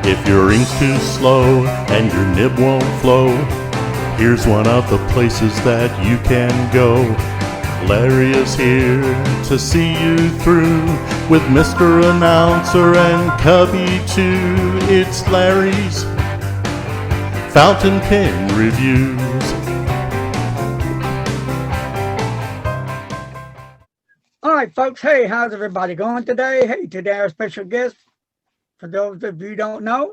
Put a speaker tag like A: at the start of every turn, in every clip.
A: If your ink's too slow and your nib won't flow, here's one of the places that you can go. Larry is here to see you through with Mr. Announcer and Cubby too. It's Larry's Fountain Pen Reviews.
B: All right, folks. Hey, how's everybody going today? Hey, today our special guest, for those of you who don't know,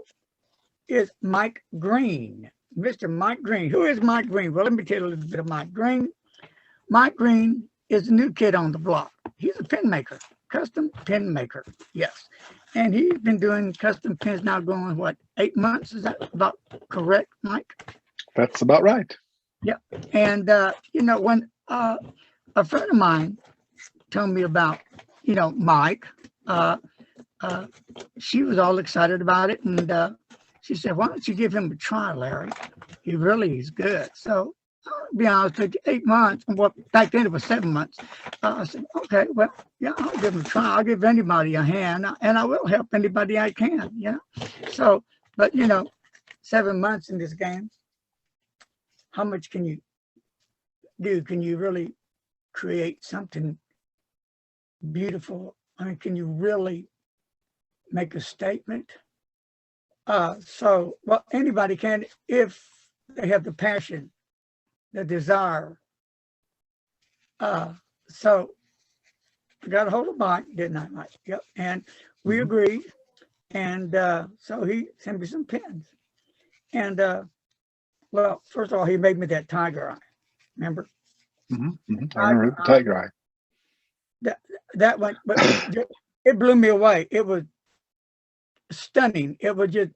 B: is Mike Green. Mr. Mike Green. Who is Mike Green? Well, let me tell you a little bit of Mike Green. Mike Green is a new kid on the block. He's a pen maker, custom pen maker. Yes. And he's been doing custom pens now going, what, 8 months? Is that about correct, Mike?
C: That's about right.
B: Yeah. And, you know, when a friend of mine told me about, you know, Mike, she was all excited about it. And she said, why don't you give him a try, Larry? He really is good. So, I'll be honest with you, 8 months. Well, back then it was 7 months. I said, okay, well, yeah, I'll give him a try. I'll give anybody a hand, and I will help anybody I can, you know. So, but, you know, 7 months in this game, how much can you do? Can you really create something beautiful? I mean, can you really make a statement? So, well, anybody can if they have the passion, the desire. So I got a hold of Mike, didn't I, Mike? Yep. And we agreed. And so he sent me some pens. And well, first of all, he made me that tiger eye. Remember?
C: I remember the tiger eye.
B: That one, but it blew me away. It was stunning. It was just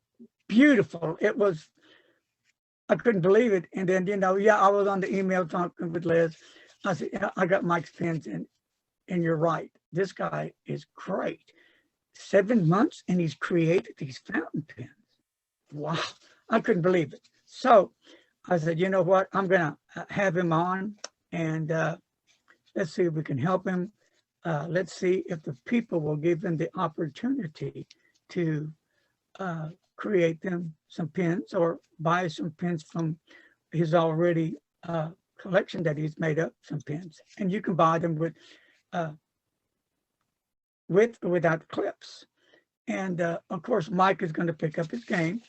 B: beautiful. It was, I couldn't believe it. And then, you know, yeah, I was on the email talking with Liz. I said, yeah, I got Mike's pens, and you're right. This guy is great. 7 months and he's created these fountain pens. Wow. I couldn't believe it. So I said, you know what? I'm going to have him on, and let's see if we can help him. Let's see if the people will give him the opportunity to create them some pens or buy some pens from his already collection that he's made up, some pens. And you can buy them with or without clips. And of course, Mike is going to pick up his game.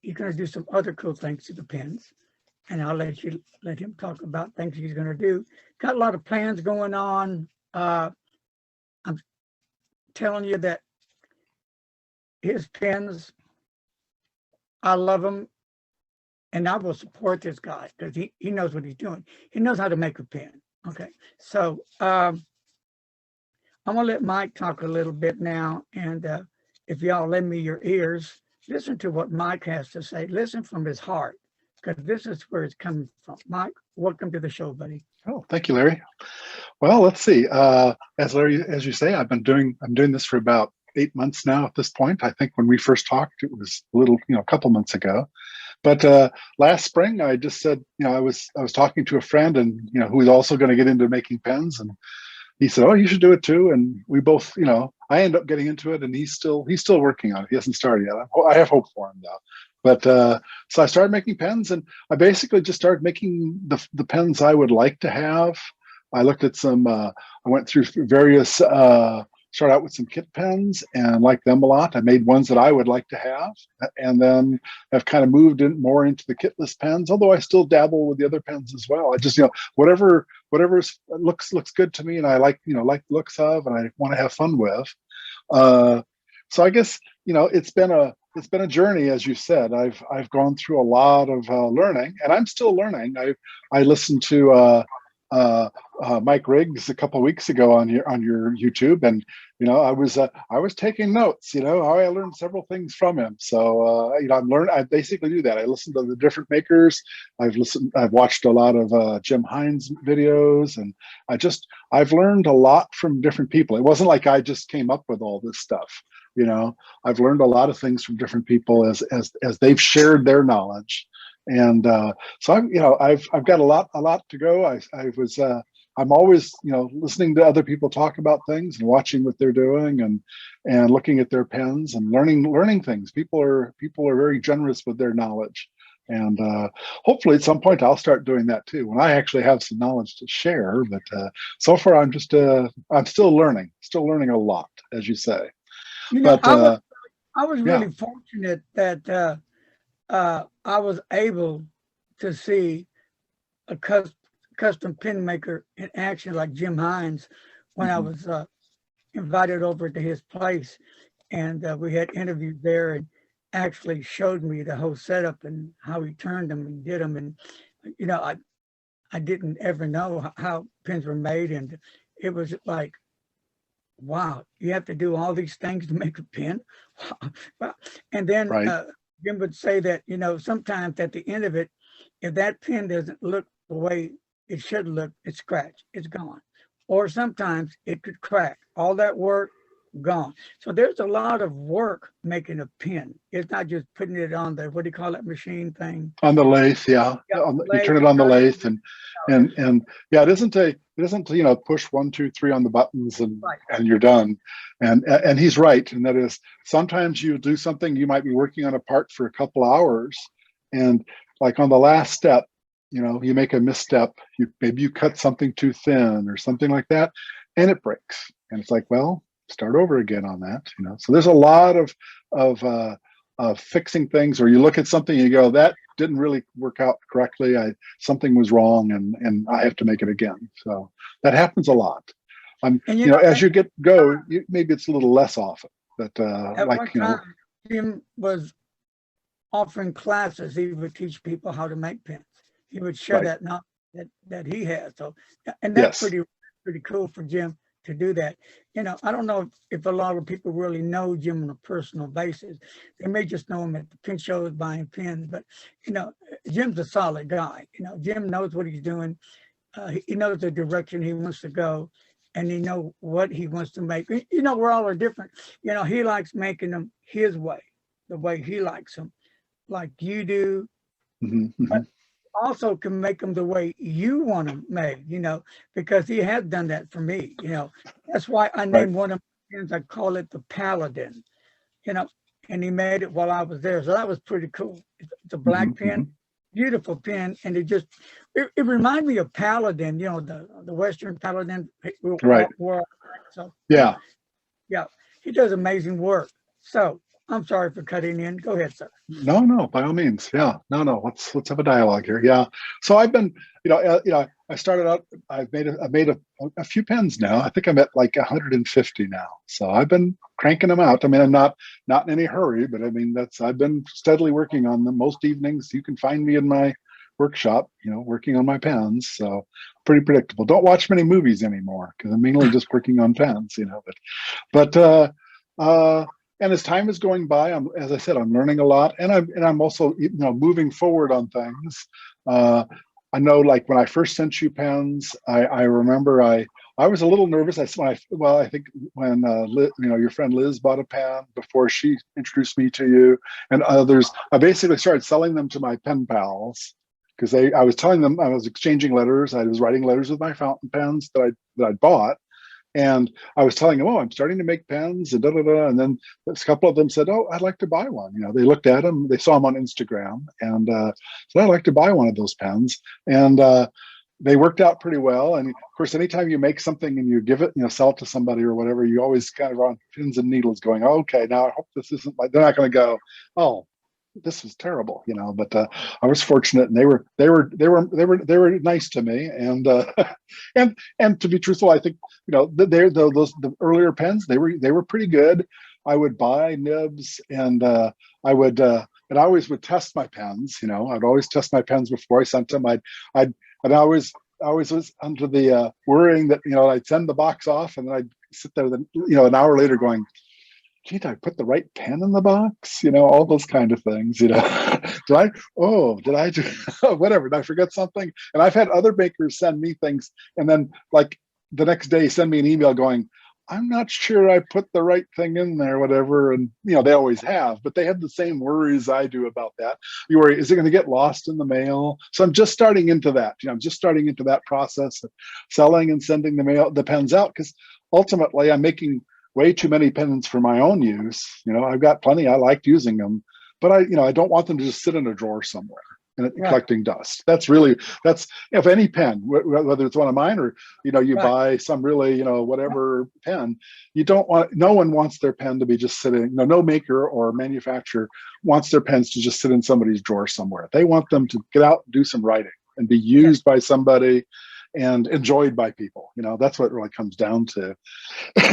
B: He's going to do some other cool things to the pens. And I'll let him talk about things he's going to do. Got a lot of plans going on. I'm telling you that his pens, I love him, and I will support this guy because he knows what he's doing. He knows how to make a pen. Okay, so I'm gonna let Mike talk a little bit now, and if y'all lend me your ears, listen to what Mike has to say. Listen from his heart, because this is where it's coming from. Mike, welcome to the show, buddy.
C: Oh, thank you, Larry. Well, let's see. As you say, I'm doing this for about 8 months now at this point. I think when we first talked, it was a little, a couple months ago. But last spring, I just said, I was talking to a friend, and who was also going to get into making pens, and he said, "Oh, you should do it too." And we both, I ended up getting into it, and he's still working on it. He hasn't started yet. I have hope for him though. But so I started making pens, and I basically just started making the pens I would like to have. I looked at some. I went through various. Start out with some kit pens and like them a lot. I made ones that I would like to have, and then have kind of moved in more into the kitless pens, although I still dabble with the other pens as well. I just, whatever looks good to me, and I like the looks of, and I want to have fun with. So I guess, it's been a journey, as you said. I've gone through a lot of learning, and I'm still learning. I listened to Mike Riggs a couple of weeks ago on your YouTube, and I was taking notes. I learned several things from him. So I basically do that. I listen to the different makers. I've watched a lot of Jim Hines videos, and I've learned a lot from different people. It wasn't like I just came up with all this stuff. I've learned a lot of things from different people as they've shared their knowledge. And so I've got a lot to go. I'm always, listening to other people talk about things and watching what they're doing and looking at their pens and learning things. People are very generous with their knowledge. And hopefully at some point I'll start doing that too, when I actually have some knowledge to share. But so far I'm still learning a lot, as you say. But
B: I was really fortunate that I was able to see a custom pen maker in action like Jim Hines when I was invited over to his place, and we had interviews there, and actually showed me the whole setup and how he turned them and did them. And I didn't ever know how pens were made, and it was like, wow, you have to do all these things to make a pen. And then Jim would say that, sometimes at the end of it, if that pen doesn't look the way it should look, it's scratched, it's gone. Or sometimes it could crack. All that work, gone. So there's a lot of work making a pen. It's not just putting it on the, what do you call that machine thing?
C: On the lathe, yeah. You turn it on the lathe, and yeah, it isn't push 1, 2, 3 on the buttons and you're done. And he's right, and that is sometimes you do something, you might be working on a part for a couple hours, and like on the last step, you make a misstep, maybe you cut something too thin or something like that, and it breaks. And it's like, well, start over again on that. So there's a lot of fixing things, or you look at something and you go, that didn't really work out correctly. Something was wrong, and I have to make it again. So that happens a lot. As you maybe it's a little less often, but
B: Jim was offering classes. He would teach people how to make pens. He would share that knowledge that he has. So, and that's pretty cool for Jim to do that. I don't know if a lot of people really know Jim on a personal basis. They may just know him at the pen shows buying pens, but Jim's a solid guy. Jim knows what he's doing. He knows the direction he wants to go, and he knows what he wants to make. We're all are different. He likes making them his way, the way he likes them, like you do. But also can make them the way you want them made, because he has done that for me. That's why I named one of my pens, I call it the Paladin, and he made it while I was there. So that was pretty cool. It's a black pen, beautiful pen. And it reminded me of Paladin, the Western Paladin. So yeah, he does amazing work. So I'm sorry for cutting in. Go ahead, sir.
C: No, by all means. Yeah, no. Let's have a dialogue here. Yeah. So I've been, I started out. I've made a few pens now. I think I'm at like 150 now. So I've been cranking them out. I mean, I'm not in any hurry, but I mean I've been steadily working on them. Most evenings you can find me in my workshop, working on my pens. So pretty predictable. Don't watch many movies anymore because I'm mainly just working on pens. But and as time is going by, as I said, I'm learning a lot, and I'm also moving forward on things. I know, like when I first sent you pens, I remember I was a little nervous. I think when your friend Liz bought a pen before she introduced me to you and others, I basically started selling them to my pen pals because I was telling them I was exchanging letters. I was writing letters with my fountain pens that I'd bought. And I was telling them, I'm starting to make pens, and and then a couple of them said, I'd like to buy one. They looked at them, they saw them on Instagram, and said, I'd like to buy one of those pens. And they worked out pretty well. And of course, anytime you make something and you give it, sell it to somebody or whatever, you always kind of on pins and needles going, okay, now I hope this isn't like, they're not going to go, this is terrible, but I was fortunate, and they were nice to me, and and to be truthful, I think the earlier pens, they were pretty good. I would buy nibs, and I always would test my pens. I'd always test my pens before I sent them. I always was under the worrying that I'd send the box off, and then I'd sit there an hour later going, did I put the right pen in the box? All those kind of things, did I do whatever, did I forget something? And I've had other bakers send me things and then like the next day send me an email going, I'm not sure I put the right thing in there, whatever. And, you know, they always have, but they have the same worries I do about that. You worry, is it going to get lost in the mail? So I'm just starting into that. You know, I'm just starting into that process of selling and sending the pens out, because ultimately I'm making way too many pens for my own use. You know, I've got plenty. I liked using them, but I don't want them to just sit in a drawer somewhere and collecting dust. That's if any pen, whether it's one of mine or, you know, you buy some really, you know, whatever pen, no one wants their pen to be just sitting, no maker or manufacturer wants their pens to just sit in somebody's drawer somewhere. They want them to get out and do some writing and be used by somebody and enjoyed by people. You know, that's what it really comes down to.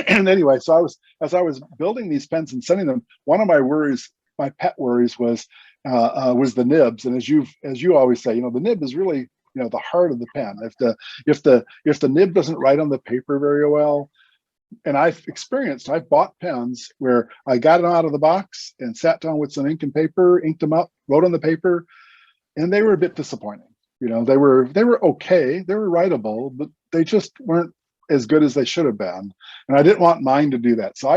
C: And anyway, so as I was building these pens and sending them, one of my worries, my pet worries was the nibs. And as you always say, you know, the nib is really, you know, the heart of the pen. If the nib doesn't write on the paper very well, and I've bought pens where I got them out of the box and sat down with some ink and paper, inked them up, wrote on the paper, and they were a bit disappointing. You know, they were okay, they were writable, but they just weren't as good as they should have been. And I didn't want mine to do that. So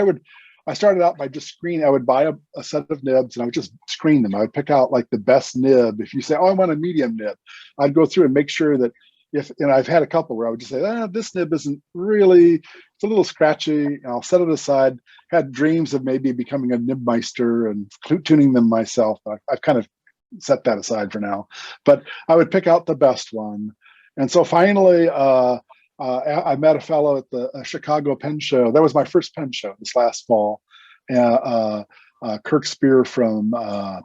C: I started out by just I would buy a set of nibs and I would just screen them. I would pick out like the best nib. If you say, oh, I want a medium nib, I'd go through and make sure that and I've had a couple where I would just say, this nib isn't really, it's a little scratchy, and I'll set it aside. Had dreams of maybe becoming a nibmeister and tuning them myself. I've kind of set that aside for now, but I would pick out the best one. And so finally, I met a fellow at the Chicago Pen Show. That was my first pen show this last fall. Kirk Spear from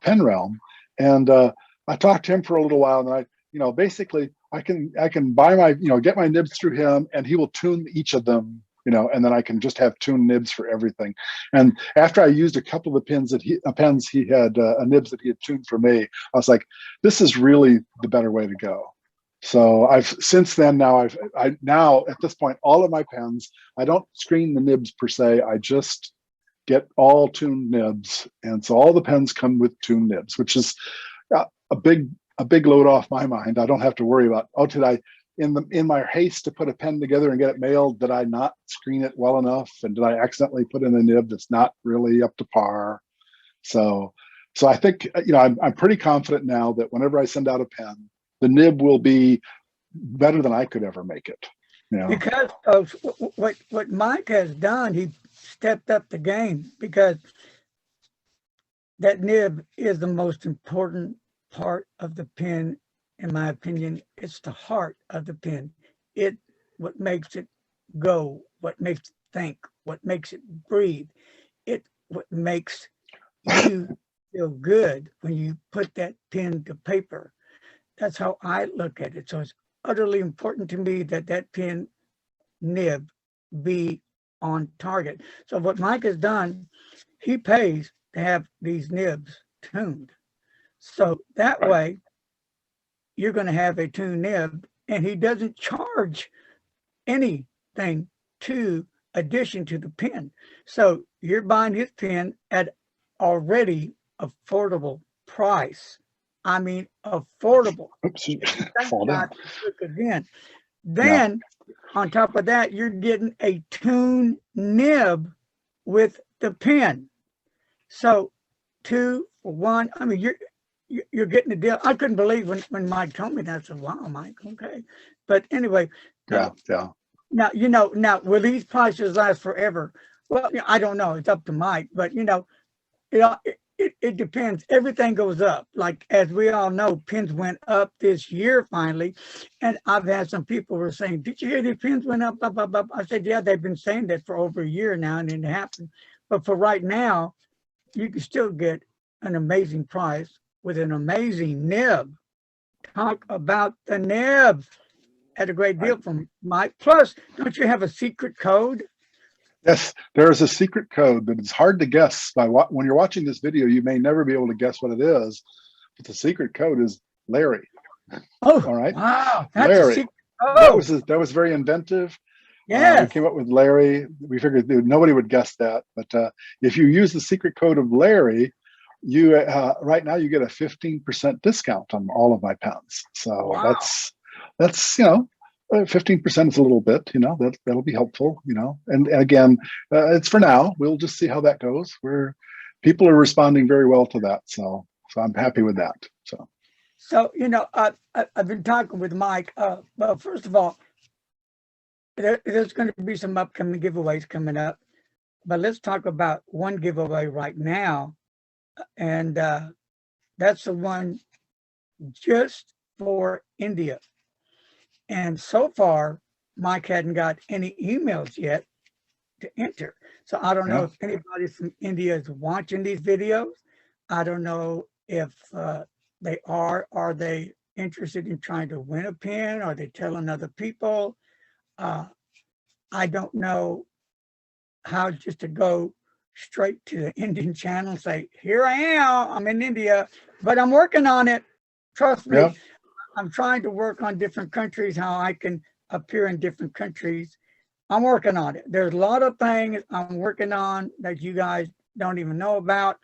C: Pen Realm, and I talked to him for a little while. And basically, I can buy get my nibs through him, and he will tune each of them. You know, and then I can just have tuned nibs for everything. And after I used a couple of pens he had nibs that he had tuned for me, I was like, this is really the better way to go. So since then now at this point, all of my pens, I don't screen the nibs per se. I just get all tuned nibs. And so all the pens come with tuned nibs, which is a big load off my mind. I don't have to worry about, did I, in my haste to put a pen together and get it mailed, did I not screen it well enough? And did I accidentally put in a nib that's not really up to par? So I think, I'm pretty confident now that whenever I send out a pen, the nib will be better than I could ever make it. You know?
B: Because of what Mike has done, he stepped up the game, because that nib is the most important part of the pen. In my opinion, it's the heart of the pen. What makes it go, what makes it think, what makes it breathe. What makes you feel good when you put that pen to paper. That's how I look at it. So it's utterly important to me that pen nib be on target. So what Mike has done, he pays to have these nibs tuned. So that way, you're going to have a tuned nib, and he doesn't charge anything to addition to the pen. So you're buying his pen at already affordable price. I mean, affordable.
C: Oops,
B: Then on top of that, you're getting a tuned nib with the pen. So 2 for 1. I mean, you're getting a deal. I couldn't believe when Mike told me that. I said, wow, Mike, okay. But anyway.
C: Yeah.
B: Now, will these prices last forever? Well, I don't know. It's up to Mike. But, it depends. Everything goes up. Like, as we all know, pens went up this year finally. And I've had some people who were saying, did you hear the pens went up, up, up, up? I said, yeah, they've been saying that for over a year now, and it happened. But for right now, you can still get an amazing price with an amazing nib. Talk about the nib. At a great deal from Mike. Plus, don't you have a secret code?
C: Yes, there is a secret code that is hard to guess. When you're watching this video, you may never be able to guess what it is, but the secret code is Larry.
B: Oh,
C: all right.
B: Wow, that's
C: Larry.
B: a secret code.
C: That was very inventive.
B: Yeah,
C: we came up with Larry. We figured nobody would guess that, but if you use the secret code of Larry, you right now you get a 15% discount on all of my pens. So
B: wow.
C: that's 15% is a little bit, you know, that'll be helpful, you know. And again, it's for now. We'll just see how that goes. People are responding very well to that, so I'm happy with that.
B: So you know, I've been talking with Mike. Well, first of all, there's going to be some upcoming giveaways coming up, but let's talk about one giveaway right now, and that's the one just for India. And so far, Mike hadn't got any emails yet to enter. So I don't know if anybody from India is watching these videos. I don't know if they are they interested in trying to win a pen? Are they telling other people? I don't know how just to go straight to the Indian channel and say, here I am, I'm in India, but I'm working on it. Trust me.
C: Yeah.
B: I'm trying to work on different countries, how I can appear in different countries. I'm working on it. There's a lot of things I'm working on that you guys don't even know about.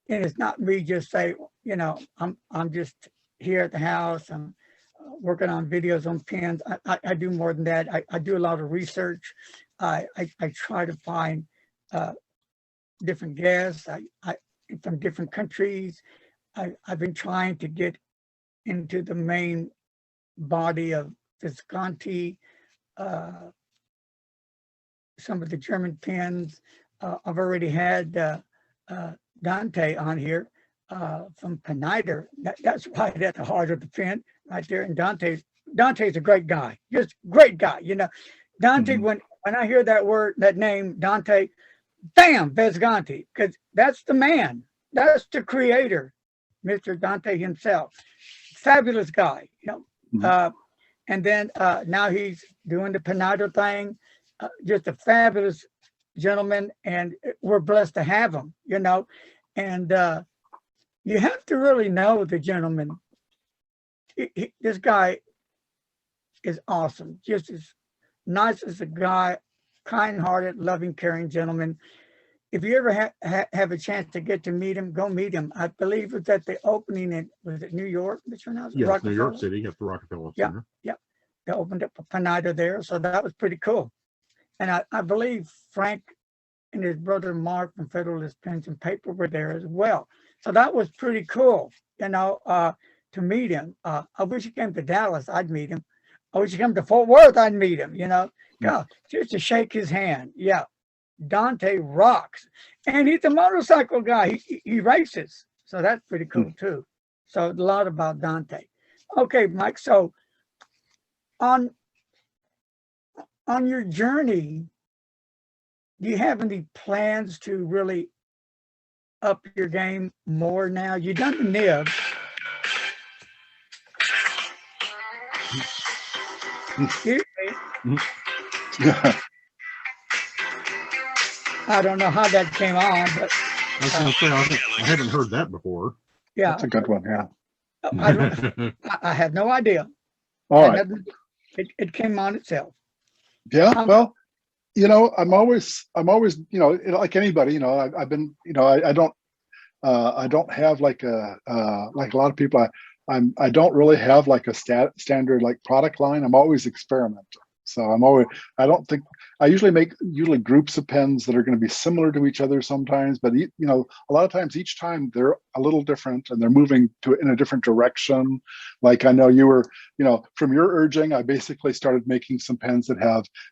B: And it's not me just say, you know, I'm just here at the house. I'm working on videos on pens. I do more than that. I do a lot of research. I try to find different guests from different countries. I've been trying to get into the main body of Visconti, some of the German pens. I've already had Dante on here from Pennider. That's right at the heart of the pen, right there. And Dante's a great guy, just great guy. You know, Dante. When I hear that word, that name, Dante, bam, Visconti, because that's the man, that's the creator, Mr. Dante himself. Fabulous guy, you know. And then now he's doing the Pennider thing. Just a fabulous gentleman, and we're blessed to have him, you know. And you have to really know the gentleman. This guy is awesome, just as nice as a guy, kind-hearted, loving, caring gentleman. If you ever have a chance to get to meet him, go meet him. I believe it was at the opening in, was it New York?
D: Yes, New York City at the Rockefeller Center.
B: Yeah. They opened up a Pennider there, so that was pretty cool. And I believe Frank and his brother Mark from Federalist Pens and Paper were there as well. So that was pretty cool, you know, to meet him. I wish he came to Dallas, I'd meet him. I wish he came to Fort Worth, I'd meet him, you know. God, just to shake his hand. Yeah. Dante rocks, and he's a motorcycle guy. He races, so that's pretty cool too. So a lot about Dante. Okay, Mike. So on your journey, do you have any plans to really up your game more now? You've done the nibs. Excuse me. I don't know how that came on, but
D: I was going to say, I haven't heard that before.
B: yeah,
C: That's a good one. Yeah.
B: I had no idea.
C: All right.
B: It came on itself.
C: Yeah. Well, you know, I'm always, you know, like anybody, you know, I've been, you know, I don't have like a lot of people. I don't really have like a standard like product line. I'm always experimenting. So I usually make groups of pens that are going to be similar to each other sometimes, but you know, a lot of times each time they're a little different and they're moving in a different direction. Like I know you were, you know, from your urging, I basically started making some pens that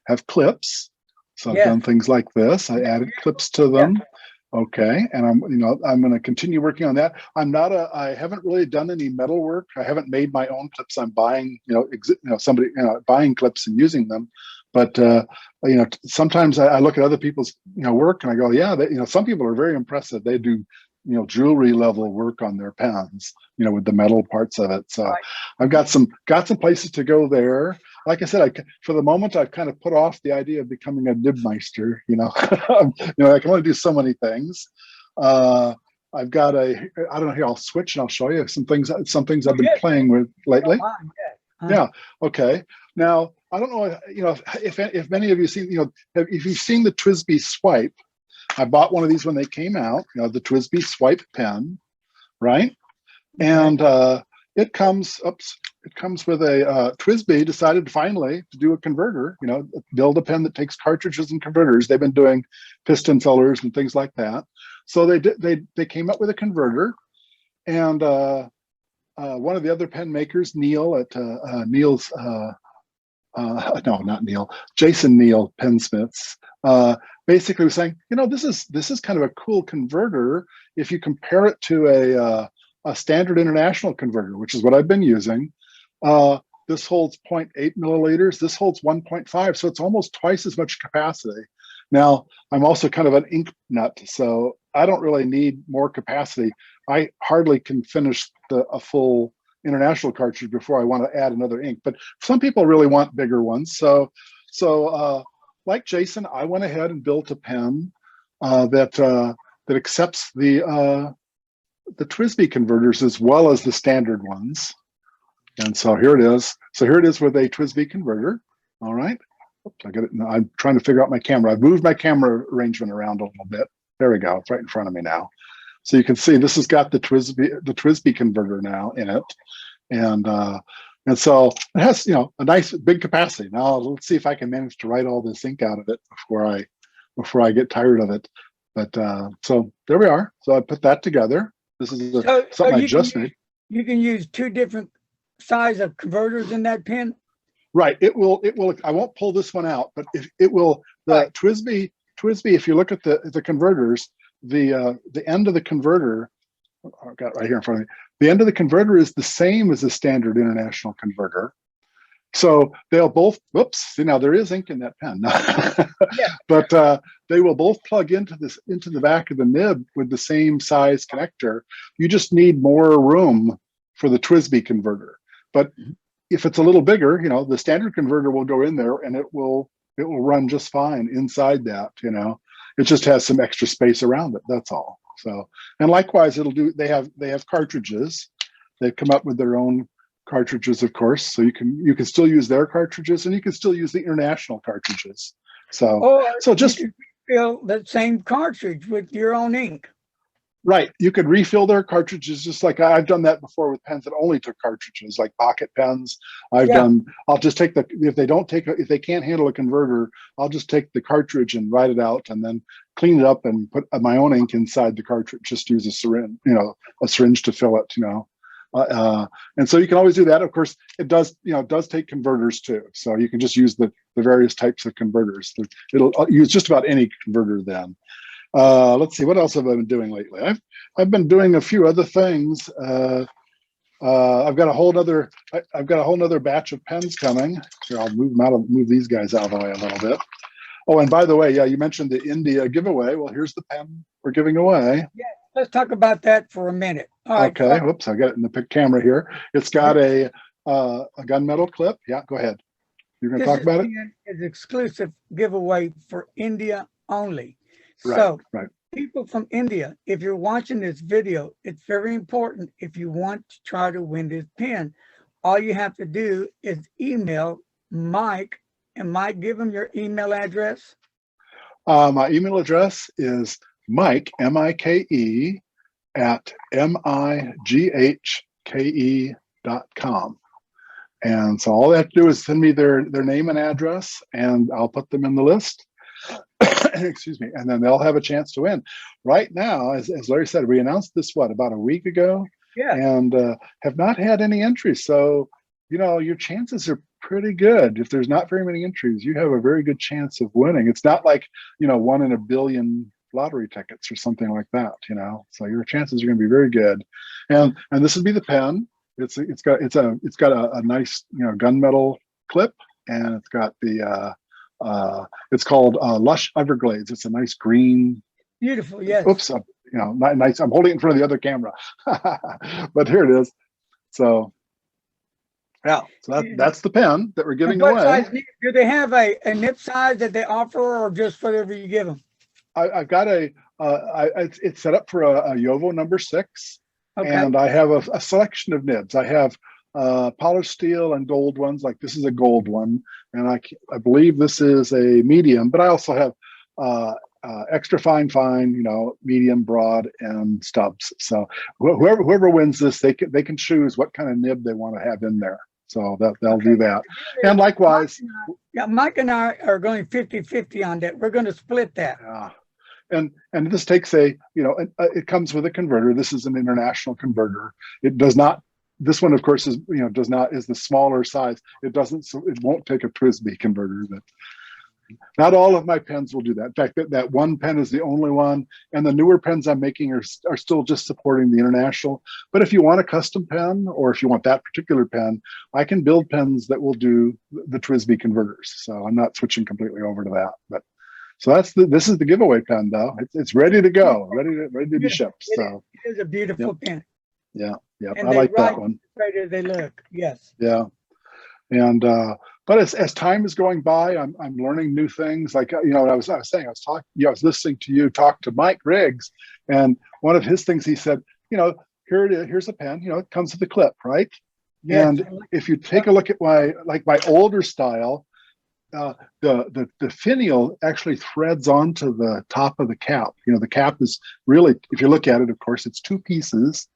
C: have clips. So I've done things like this. I added clips to them. Yeah. Okay, and I'm going to continue working on that. I haven't really done any metal work. I haven't made my own clips. I'm buying, somebody, buying clips and using them. But sometimes I look at other people's, work and I go, yeah, some people are very impressive. They do, jewelry level work on their pens, with the metal parts of it. So I've got some places to go there. Like I said, for the moment, I've kind of put off the idea of becoming a nibmeister. I can only do so many things. I've got I don't know, here, I'll switch and I'll show you some things I've been playing with lately. Yeah. Okay. Now, I don't know, if many of you seen, if you've seen the Twisty Swipe, I bought one of these when they came out, the Twisty Swipe pen, right? And it comes, it comes with a Twisby decided finally to do a converter, build a pen that takes cartridges and converters. They've been doing piston fillers and things like that. So they came up with a converter, and one of the other pen makers, Neil at Neil's no, not Neil, Jason Neil Pensmiths, basically was saying, this is kind of a cool converter if you compare it to a standard international converter, which is what I've been using. This holds 0.8 milliliters. This holds 1.5, so it's almost twice as much capacity. Now, I'm also kind of an ink nut, so I don't really need more capacity. I hardly can finish a full international cartridge before I want to add another ink. But some people really want bigger ones. So like Jason, I went ahead and built a pen that accepts the Twisby converters as well as the standard ones. And so here it is. So here it is with a Twisby converter. All right. Oops, I got it. I'm trying to figure out my camera. I've moved my camera arrangement around a little bit. There we go. It's right in front of me now. So you can see this has got the Twisby converter now in it. And so it has, a nice big capacity. Now let's see if I can manage to write all this ink out of it before I get tired of it. But so there we are. So I put that together. This is something I just made.
B: You can use two different size of converters in that pen.
C: Right. It will. I won't pull this one out, but it will. The
B: right.
C: Twisby. If you look at the converters, the end of the converter, I've got it right here in front of me. The end of the converter is the same as the standard international converter. So they'll both. Whoops. See, now there is ink in that pen.
B: Yeah.
C: But they will both plug into the back of the nib with the same size connector. You just need more room for the Twisby converter. But if it's a little bigger, the standard converter will go in there and it will run just fine inside that. It just has some extra space around it. That's all. So, and likewise, they have cartridges. They've come up with their own cartridges, of course. So you can still use their cartridges, and you can still use the international cartridges. So just
B: fill that same cartridge with your own ink.
C: Right. You could refill their cartridges just like I've done that before with pens that only took cartridges, like pocket pens. I'll just take if they can't handle a converter, I'll just take the cartridge and write it out and then clean it up and put my own ink inside the cartridge. Just use a syringe to fill it, and so you can always do that. Of course, it does take converters too. So you can just use the various types of converters. It'll use just about any converter then. Let's see, what else have I been doing lately? I've been doing a few other things. I've got a whole nother batch of pens coming. Here, I'll move these guys out of the way a little bit. Oh, and by the way, yeah, you mentioned the India giveaway. Well, here's the pen we're giving away.
B: Yeah, let's talk about that for a minute. All right.
C: Okay. Whoops, I got it in the camera here. It's got a gunmetal clip. Yeah, go ahead. You're going to talk about it?
B: It's exclusive giveaway for India only.
C: Right,
B: so
C: right.
B: People from India, if you're watching this video, it's very important. If you want to try to win this pen, all you have to do is email Mike, and Mike, give him your email address.
C: My email address is Mike, M-I-K-E, at mighke.com. And so all they have to do is send me their name and address, and I'll put them in the list. Excuse me, and then they'll have a chance to win. Right now, as Larry said, we announced this about a week ago,
B: yeah, and
C: have not had any entries. So, your chances are pretty good. If there's not very many entries, you have a very good chance of winning. It's not like 1 in a billion lottery tickets or something like that. So your chances are going to be very good. And this would be the pen. It's got a nice gunmetal clip, and it's got the it's called Lush Everglades. It's a nice green.
B: Beautiful, yes.
C: Oops, nice. I'm holding it in front of the other camera, but here it is. So, yeah. So that's the pen that we're giving away.
B: Size, do they have a nib size that they offer, or just whatever you give them?
C: I've got it's set up for a Yovo number 6, okay. And I have a selection of nibs. I have polished steel and gold ones. Like this is a gold one, and I believe this is a medium, but I also have extra fine, medium, broad, and stubs. So whoever wins this, they can choose what kind of nib they want to have in there. So they'll do that. And likewise,
B: yeah, Mike and I are going 50-50 on that. We're going to split that.
C: and this takes it comes with a converter. This is an international converter. It does not. This one, of course, is the smaller size. It won't take a Twisby converter. But not all of my pens will do that. In fact, that one pen is the only one, and the newer pens I'm making are still just supporting the international. But if you want a custom pen, or if you want that particular pen, I can build pens that will do the Twisby converters. So I'm not switching completely over to that. But so this is the giveaway pen, though. It's ready to go, ready to be shipped. So
B: it is a beautiful pen.
C: Yeah,
B: And
C: I like that one.
B: Better they look, yes.
C: Yeah, and but as time is going by, I'm learning new things. Like what I was saying, I was listening to you talk to Mike Riggs, and one of his things he said, here it is, here's a pen, it comes with a clip, right? Yes, and if you take a look at my older style, the finial actually threads onto the top of the cap. The cap is really, if you look at it, of course, it's two pieces.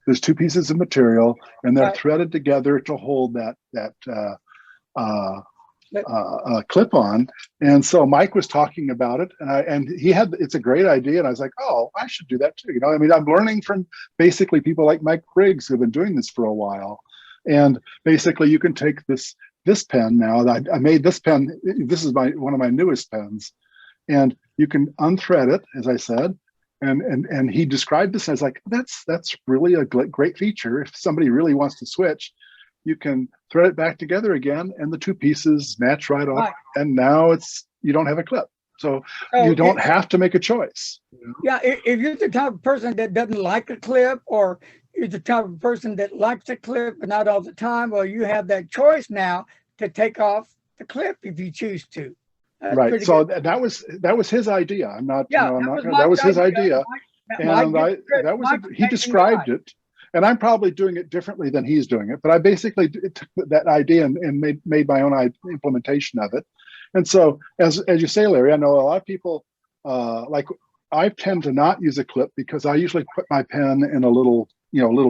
C: There's two pieces of material, and they're threaded together to hold that clip on. And so Mike was talking about it, and it's a great idea. And I was like, oh, I should do that too. I'm learning from basically people like Mike Briggs who've been doing this for a while. And basically, you can take this pen now. I made this pen. This is one of my newest pens, and you can unthread it, as I said. And he described this as like, that's really a great feature. If somebody really wants to switch, you can thread it back together again, and the two pieces match right off. Right. And now you don't have a clip, so you don't have to make a choice.
B: Yeah, if you're the type of person that doesn't like a clip, or you're the type of person that likes a clip but not all the time, well, you have that choice now to take off the clip if you choose to.
C: Right. So good. that was his idea. I'm not. Yeah, that was his idea, he described it, and I'm probably doing it differently than he's doing it. But I basically took that idea and made my own implementation of it. And so, as you say, Larry, I know a lot of people I tend to not use a clip because I usually put my pen in a little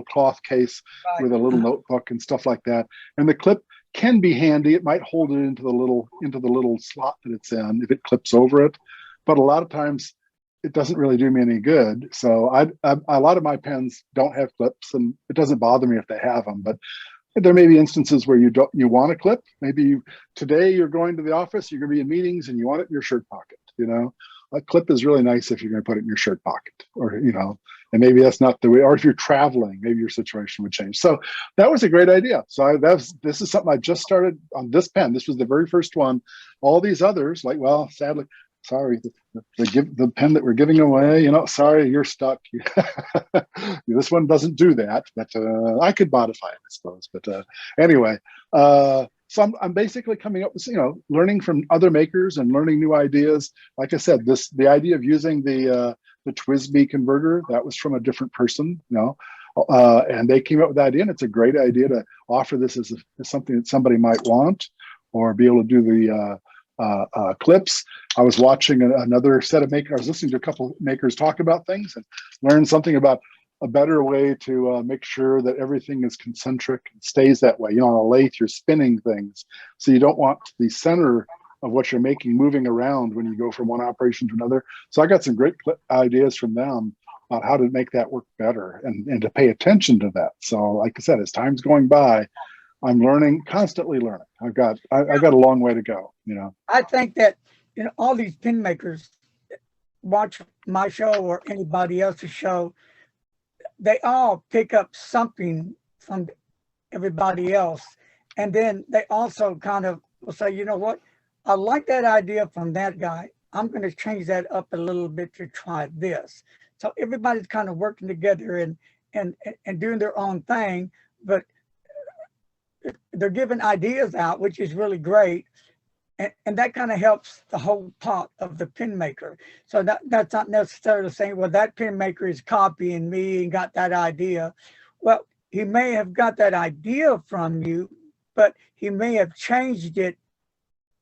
C: cloth case with a little notebook and stuff like that, and the clip can be handy. It might hold it into the little slot that it's in if it clips over it, but a lot of times it doesn't really do me any good. So a lot of my pens don't have clips, and it doesn't bother me if they have them. But there may be instances where you want a clip. Maybe today you're going to the office, you're going to be in meetings, and you want it in your shirt pocket. A clip is really nice if you're going to put it in your shirt pocket, or and maybe that's not the way. Or if you're traveling, maybe your situation would change. So that was a great idea. So this is something I just started on this pen. This was the very first one. All these others, sadly, sorry, the pen that we're giving away. Sorry, you're stuck. This one doesn't do that, but I could modify it, I suppose. But anyway. So I'm basically coming up with, learning from other makers and learning new ideas. Like I said, the idea of using the Twisby converter, that was from a different person, and they came up with that idea, and it's a great idea to offer this as something that somebody might want, or be able to do the clips. I was watching another set of makers. I was listening to a couple makers talk about things and learned something about a better way to make sure that everything is concentric and stays that way. On a lathe, you're spinning things, so you don't want the center of what you're making moving around when you go from one operation to another. So I got some great ideas from them on how to make that work better and to pay attention to that. So like I said, as time's going by, I'm learning, constantly learning. I've got a long way to go.
B: I think that all these pen makers watch my show or anybody else's show, they all pick up something from everybody else. And then they also kind of will say, you know what, I like that idea from that guy. I'm going to change that up a little bit to try this. So everybody's kind of working together and doing their own thing, but they're giving ideas out, which is really great. And that kind of helps the whole pot of the pen maker. So that's not necessarily saying, well, that pen maker is copying me and got that idea. Well, he may have got that idea from you, but he may have changed it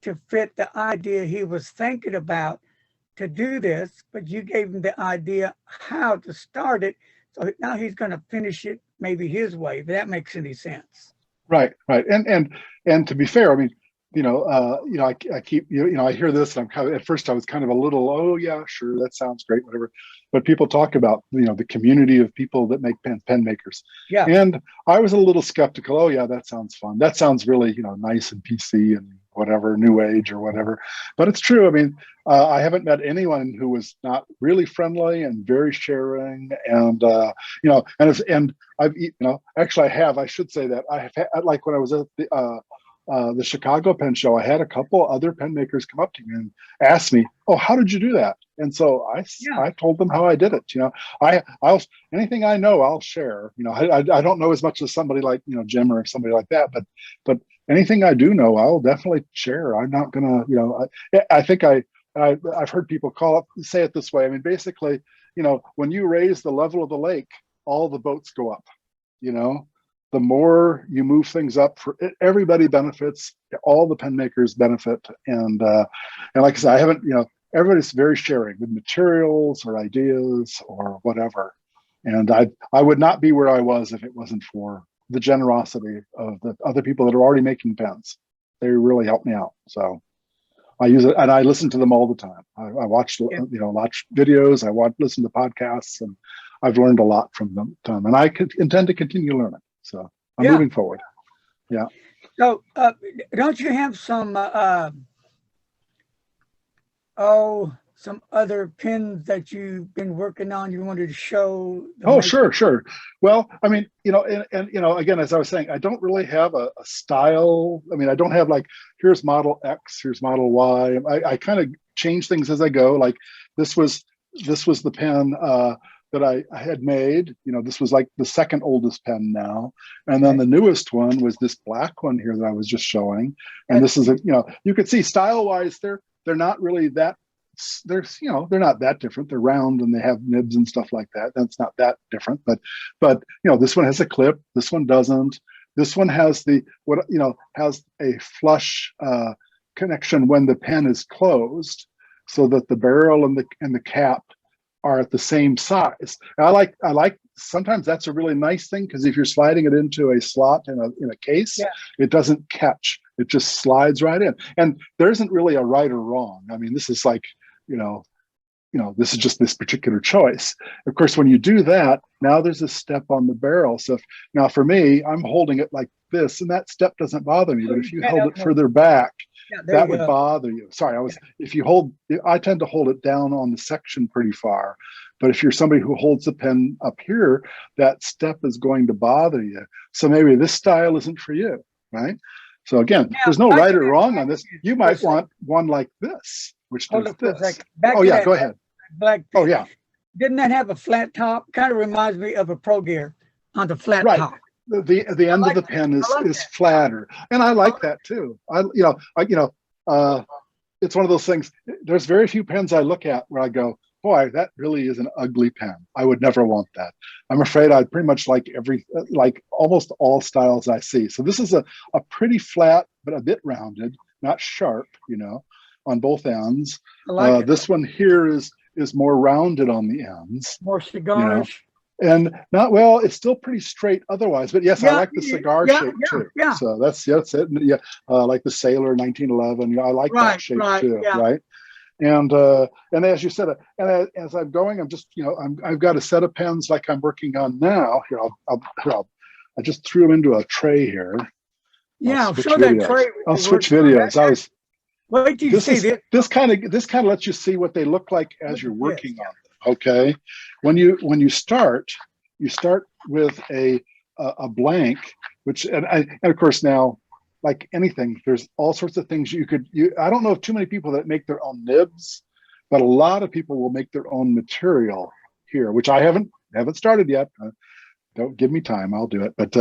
B: to fit the idea he was thinking about to do this, but you gave him the idea how to start it. So now he's going to finish it maybe his way, if that makes any sense.
C: Right, right. And to be fair, I mean, I keep, I hear this and I'm kind of, at first I was kind of a little, oh yeah, sure, that sounds great, whatever. But people talk about, the community of people that make pen makers.
B: Yeah.
C: And I was a little skeptical. Oh yeah, that sounds fun. That sounds really, nice and PC and whatever, new age or whatever. But it's true. I mean, I haven't met anyone who was not really friendly and very sharing, and and I've, actually I have. I should say that I have had, like when I was at the Chicago Pen Show, I had a couple other pen makers come up to me and ask me, "Oh, how did you do that?" And so I told them how I did it. I'll anything I know, I'll share. I don't know as much as somebody like Jim or somebody like that, but anything I do know, I'll definitely share. I'm not gonna, I think I've heard people say it this way. I mean, basically, when you raise the level of the lake, all the boats go up. The more you move things up, for everybody benefits, all the pen makers benefit, and like I said, I haven't, everybody's very sharing with materials or ideas or whatever, and I would not be where I was if it wasn't for the generosity of the other people that are already making pens. They really helped me out, so I use it and I listen to them all the time. I watch, watch videos, listen to podcasts, and I've learned a lot from them, and I intend to continue learning. So I'm moving forward. Yeah.
B: So don't you have some some other pens that you've been working on you wanted to show?
C: Oh, sure. Well, I mean, and again, as I was saying, I don't really have a style. I mean, I don't have like, here's model X, here's model Y. I kind of change things as I go. Like this was the pen that I had made. This was like the second oldest pen now, and then the newest one was this black one here that I was just showing. And this is you could see style-wise, they're not really that. They're not that different. They're round and they have nibs and stuff like that. That's not that different. But this one has a clip. This one doesn't. This one has has a flush connection when the pen is closed, so that the barrel and the cap are at the same size. I like sometimes that's a really nice thing, because if you're sliding it into a slot in a case, it doesn't catch. It just slides right in. And there isn't really a right or wrong. I mean, this is like, this is just this particular choice. Of course, when you do that, now there's a step on the barrel. So now for me, I'm holding it like this, and that step doesn't bother me. But if you held it further back, that would bother you. Sorry, I tend to hold it down on the section pretty far. But if you're somebody who holds the pen up here, that step is going to bother you. So maybe this style isn't for you, right? So again, there's no right or wrong on this. You might want one like this, which does this. Oh yeah, go ahead.
B: Black pen.
C: Oh yeah.
B: Didn't that have a flat top? Kind of reminds me of a Pro Gear on the flat top.
C: The end of the pen is flatter, and I like that too. It's one of those things. There's very few pens I look at where I go, boy, that really is an ugly pen. I would never want that. I'm afraid I'd pretty much like almost all styles I see. So this is a pretty flat, but a bit rounded, not sharp, on both ends. This one here is more rounded on the ends.
B: More cigarish.
C: And it's still pretty straight otherwise, but yes, I like the cigar shape too. Yeah. So that's it. Yeah, like the Sailor 1911. I like that shape too. Yeah. Right. And as you said, and as I'm going, I'm just I've got a set of pens like I'm working on now. Here, I just threw them into a tray here.
B: Yeah, show that tray.
C: I'll switch videos.
B: Wait till you see this.
C: This kind of lets you see what they look like as you're working on them. Okay, when you start with a blank, which and of course now, like anything, there's all sorts of things I don't know of too many people that make their own nibs, but a lot of people will make their own material here, which I haven't started yet. Don't give me time, I'll do it. But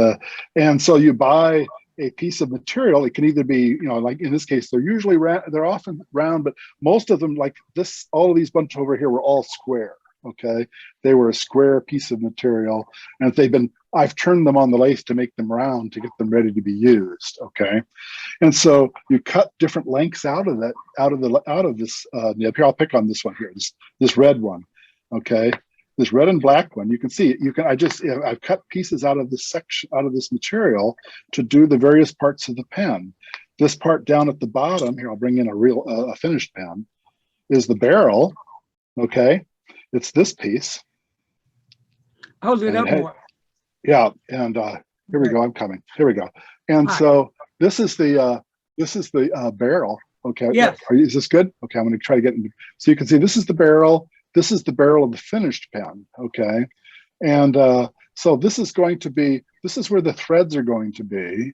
C: and so you buy a piece of material. It can either be, like in this case, they're often round, but most of them, like this, all of these bunch over here were all square. Okay, they were a square piece of material, and I've turned them on the lathe to make them round to get them ready to be used. Okay, and so you cut different lengths out of this nib. Here, I'll pick on this one here, this red one. Okay, this red and black one, you can see, I've cut pieces out of this section, out of this material to do the various parts of the pen. This part down at the bottom here, I'll bring in a finished pen, is the barrel, okay? It's this piece.
B: Hold it up more.
C: Yeah, and here we go, I'm coming, here we go. And so this is the barrel, okay?
B: Yes.
C: Is this good? Okay, I'm gonna try to get into, so you can see this is the barrel, this is the barrel of the finished pen, okay? And so this is going to be, this is where the threads are going to be.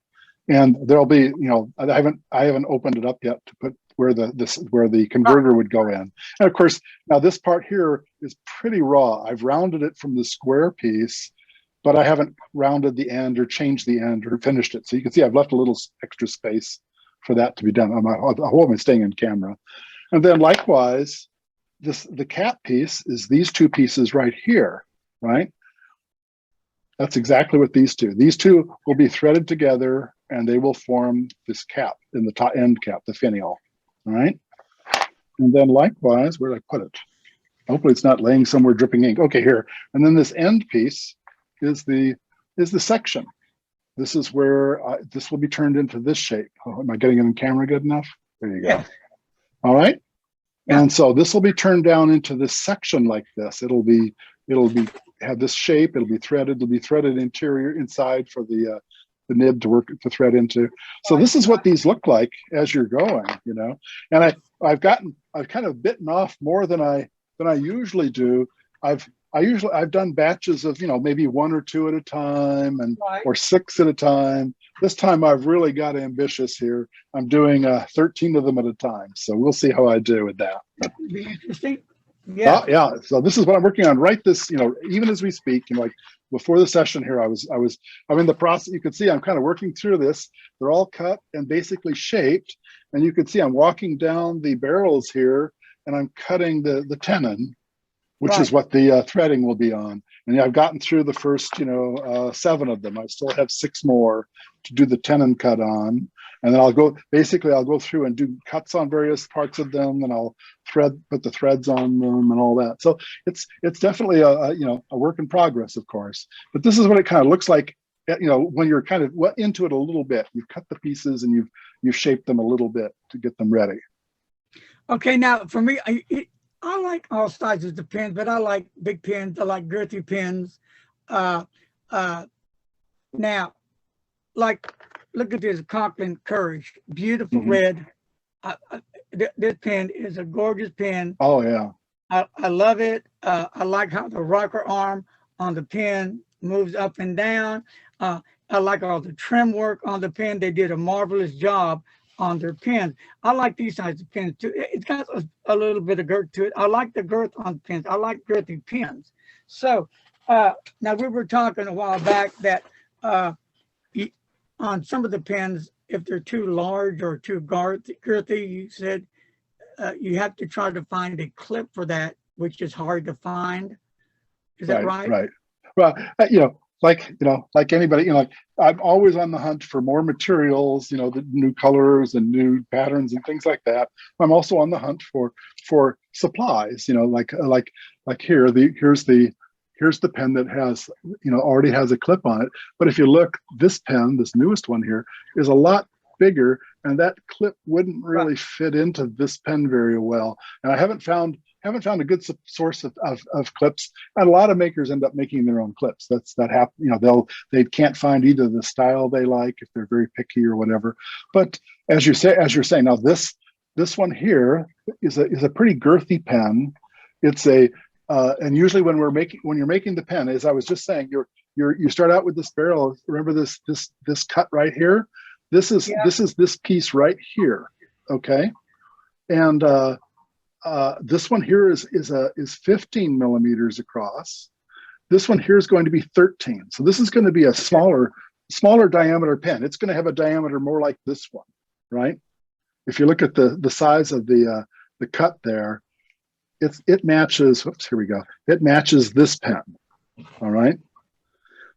C: And there'll be, you know, I haven't opened it up yet to put where the converter would go in. And of course, now this part here is pretty raw. I've rounded it from the square piece, but I haven't rounded the end or changed the end or finished it. So you can see I've left a little extra space for that to be done. I hope I'm staying in camera. And then likewise, the cap piece is these two pieces right here, right? That's exactly what these two will be threaded together and they will form this cap in the top end cap, the finial, all right? And then likewise, where did I put it? Hopefully it's not laying somewhere dripping ink. Okay, here. And then this end piece is the section. This is where this will be turned into this shape. Oh, am I getting it in camera good enough? There you go.
B: Yeah.
C: All right.
B: Yeah.
C: And so this will be turned down into this section like this. It'll have this shape. It'll be threaded. It'll be threaded interior inside for the nib to thread into. So this is what these look like as you're going, you know. And I've kind of bitten off more than I usually do. I've done batches of, you know, maybe 1 or 2 at a time and or 6 at a time. This time I've really got ambitious here. I'm doing 13 of them at a time. So we'll see how I do with that.
B: Be interesting. Yeah.
C: Yeah. So this is what I'm working on right this, you know, even as we speak, you know, like before the session here, I'm in the process. You can see I'm kind of working through this. They're all cut and basically shaped. And you can see I'm walking down the barrels here and I'm cutting the tenon, which is what the threading will be on. And I've gotten through the first, you know, 7 of them. I still have 6 more to do the tenon cut on. And then I'll go through and do cuts on various parts of them, and I'll put the threads on them and all that. So it's definitely a work in progress, of course. But this is what it kind of looks like, you know, when you're kind of into it a little bit. You've cut the pieces and you've shaped them a little bit to get them ready. Okay,
B: now for me, I like all sizes of pens, but I like big pens. I like girthy pens. Now, like, look at this Conklin Courage, beautiful red. This pen is a gorgeous pen.
C: Oh yeah.
B: I love it. I like how the rocker arm on the pen moves up and down. I like all the trim work on the pen. They did a marvelous job on their pens. I like these kinds of pens too. It's got a little bit of girth to it. I like the girth on pens. I like girthy pens. So now we were talking a while back that on some of the pens, if they're too large or too girthy, you said you have to try to find a clip for that, which is hard to find. Is that right?
C: Right. Well, like anybody, you know, I'm always on the hunt for more materials, you know, the new colors and new patterns and things like that. I'm also on the hunt for supplies, you know, like here, here's the pen that has, you know, already has a clip on it. But if you look, this pen, this newest one here, is a lot bigger, and that clip wouldn't really fit into this pen very well. And I haven't found a good source of clips. And a lot of makers end up making their own clips. You know, they can't find either the style they like if they're very picky or whatever. But as you're saying, now this one here is a pretty girthy pen. It's and usually when you're making the pen, as I was just saying, you start out with this barrel. Remember this cut right here? This is this piece right here, okay? And this one here is 15 millimeters across. This one here is going to be 13. So this is going to be a smaller diameter pen. It's going to have a diameter more like this one, right? If you look at the size of the cut there, it matches. Whoops, here we go. It matches this pen. All right.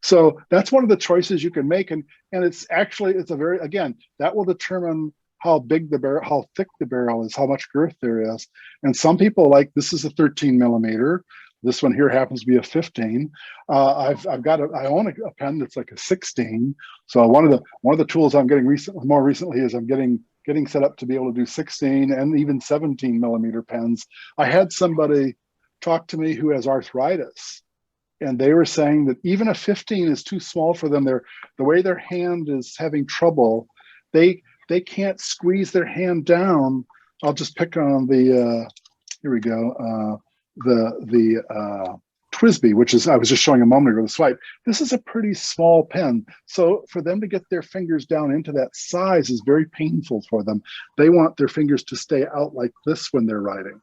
C: So that's one of the choices you can make, and it's a very, again, that will determine how big the barrel, how thick the barrel is, how much girth there is. And some people like, this is a 13 millimeter. This one here happens to be a 15. I own a pen that's like a 16. So one of the tools I'm getting more recently is I'm getting set up to be able to do 16 and even 17 millimeter pens. I had somebody talk to me who has arthritis, and they were saying that even a 15 is too small for them. The way their hand is having trouble, they can't squeeze their hand down. I'll just pick on the here we go, the Twisty, which is, I was just showing a moment ago, the swipe. This is a pretty small pen. So for them to get their fingers down into that size is very painful for them. They want their fingers to stay out like this when they're writing.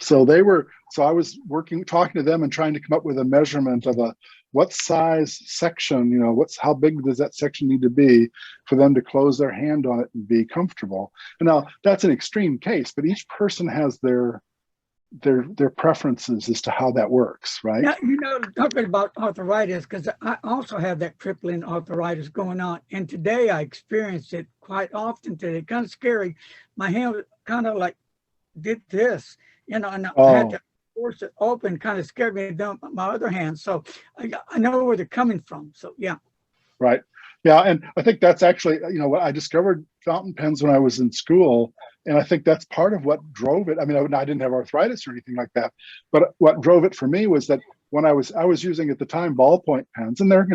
C: So I was talking to them and trying to come up with a measurement of what size section, how big does that section need to be for them to close their hand on it and be comfortable. And now that's an extreme case, but each person has their preferences as to how that works, right?
B: Now, talking about arthritis, because I also have that crippling arthritis going on. And today I experienced it quite often today. Kind of scary. My hand kind of like did this, and I had to force it open, kind of scared me down my other hand. So I know where they're coming from. So yeah.
C: Right. Yeah. And I think that's actually, I discovered fountain pens when I was in school. And I think that's part of what drove it. I mean, I didn't have arthritis or anything like that, but what drove it for me was that when I was using at the time ballpoint pens, and they're,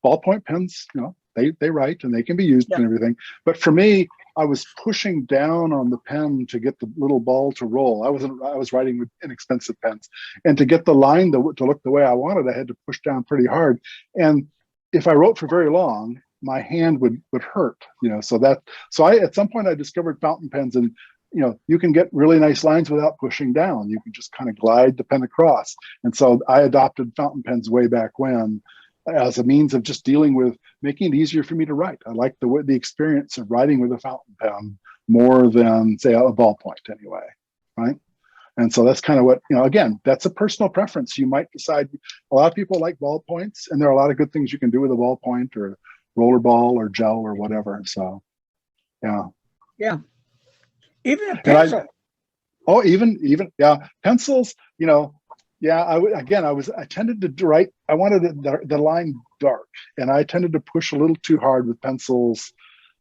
C: ballpoint pens, they write and they can be used and everything. But for me, I was pushing down on the pen to get the little ball to roll. I was writing with inexpensive pens, and to get the line to look the way I wanted, I had to push down pretty hard. And if I wrote for very long, my hand would hurt, so at some point I discovered fountain pens, and you can get really nice lines without pushing down. You can just kind of glide the pen across. And so I adopted fountain pens way back when as a means of just dealing with making it easier for me to write. I like the experience of writing with a fountain pen more than, say, a ballpoint anyway, right? And so that's kind of what, again, that's a personal preference. You might decide, a lot of people like ballpoints, and there are a lot of good things you can do with a ballpoint or roller ball or gel or whatever. So, yeah.
B: Yeah. Even a pencil.
C: Pencils, I tended to write, I wanted the line dark, and I tended to push a little too hard with pencils.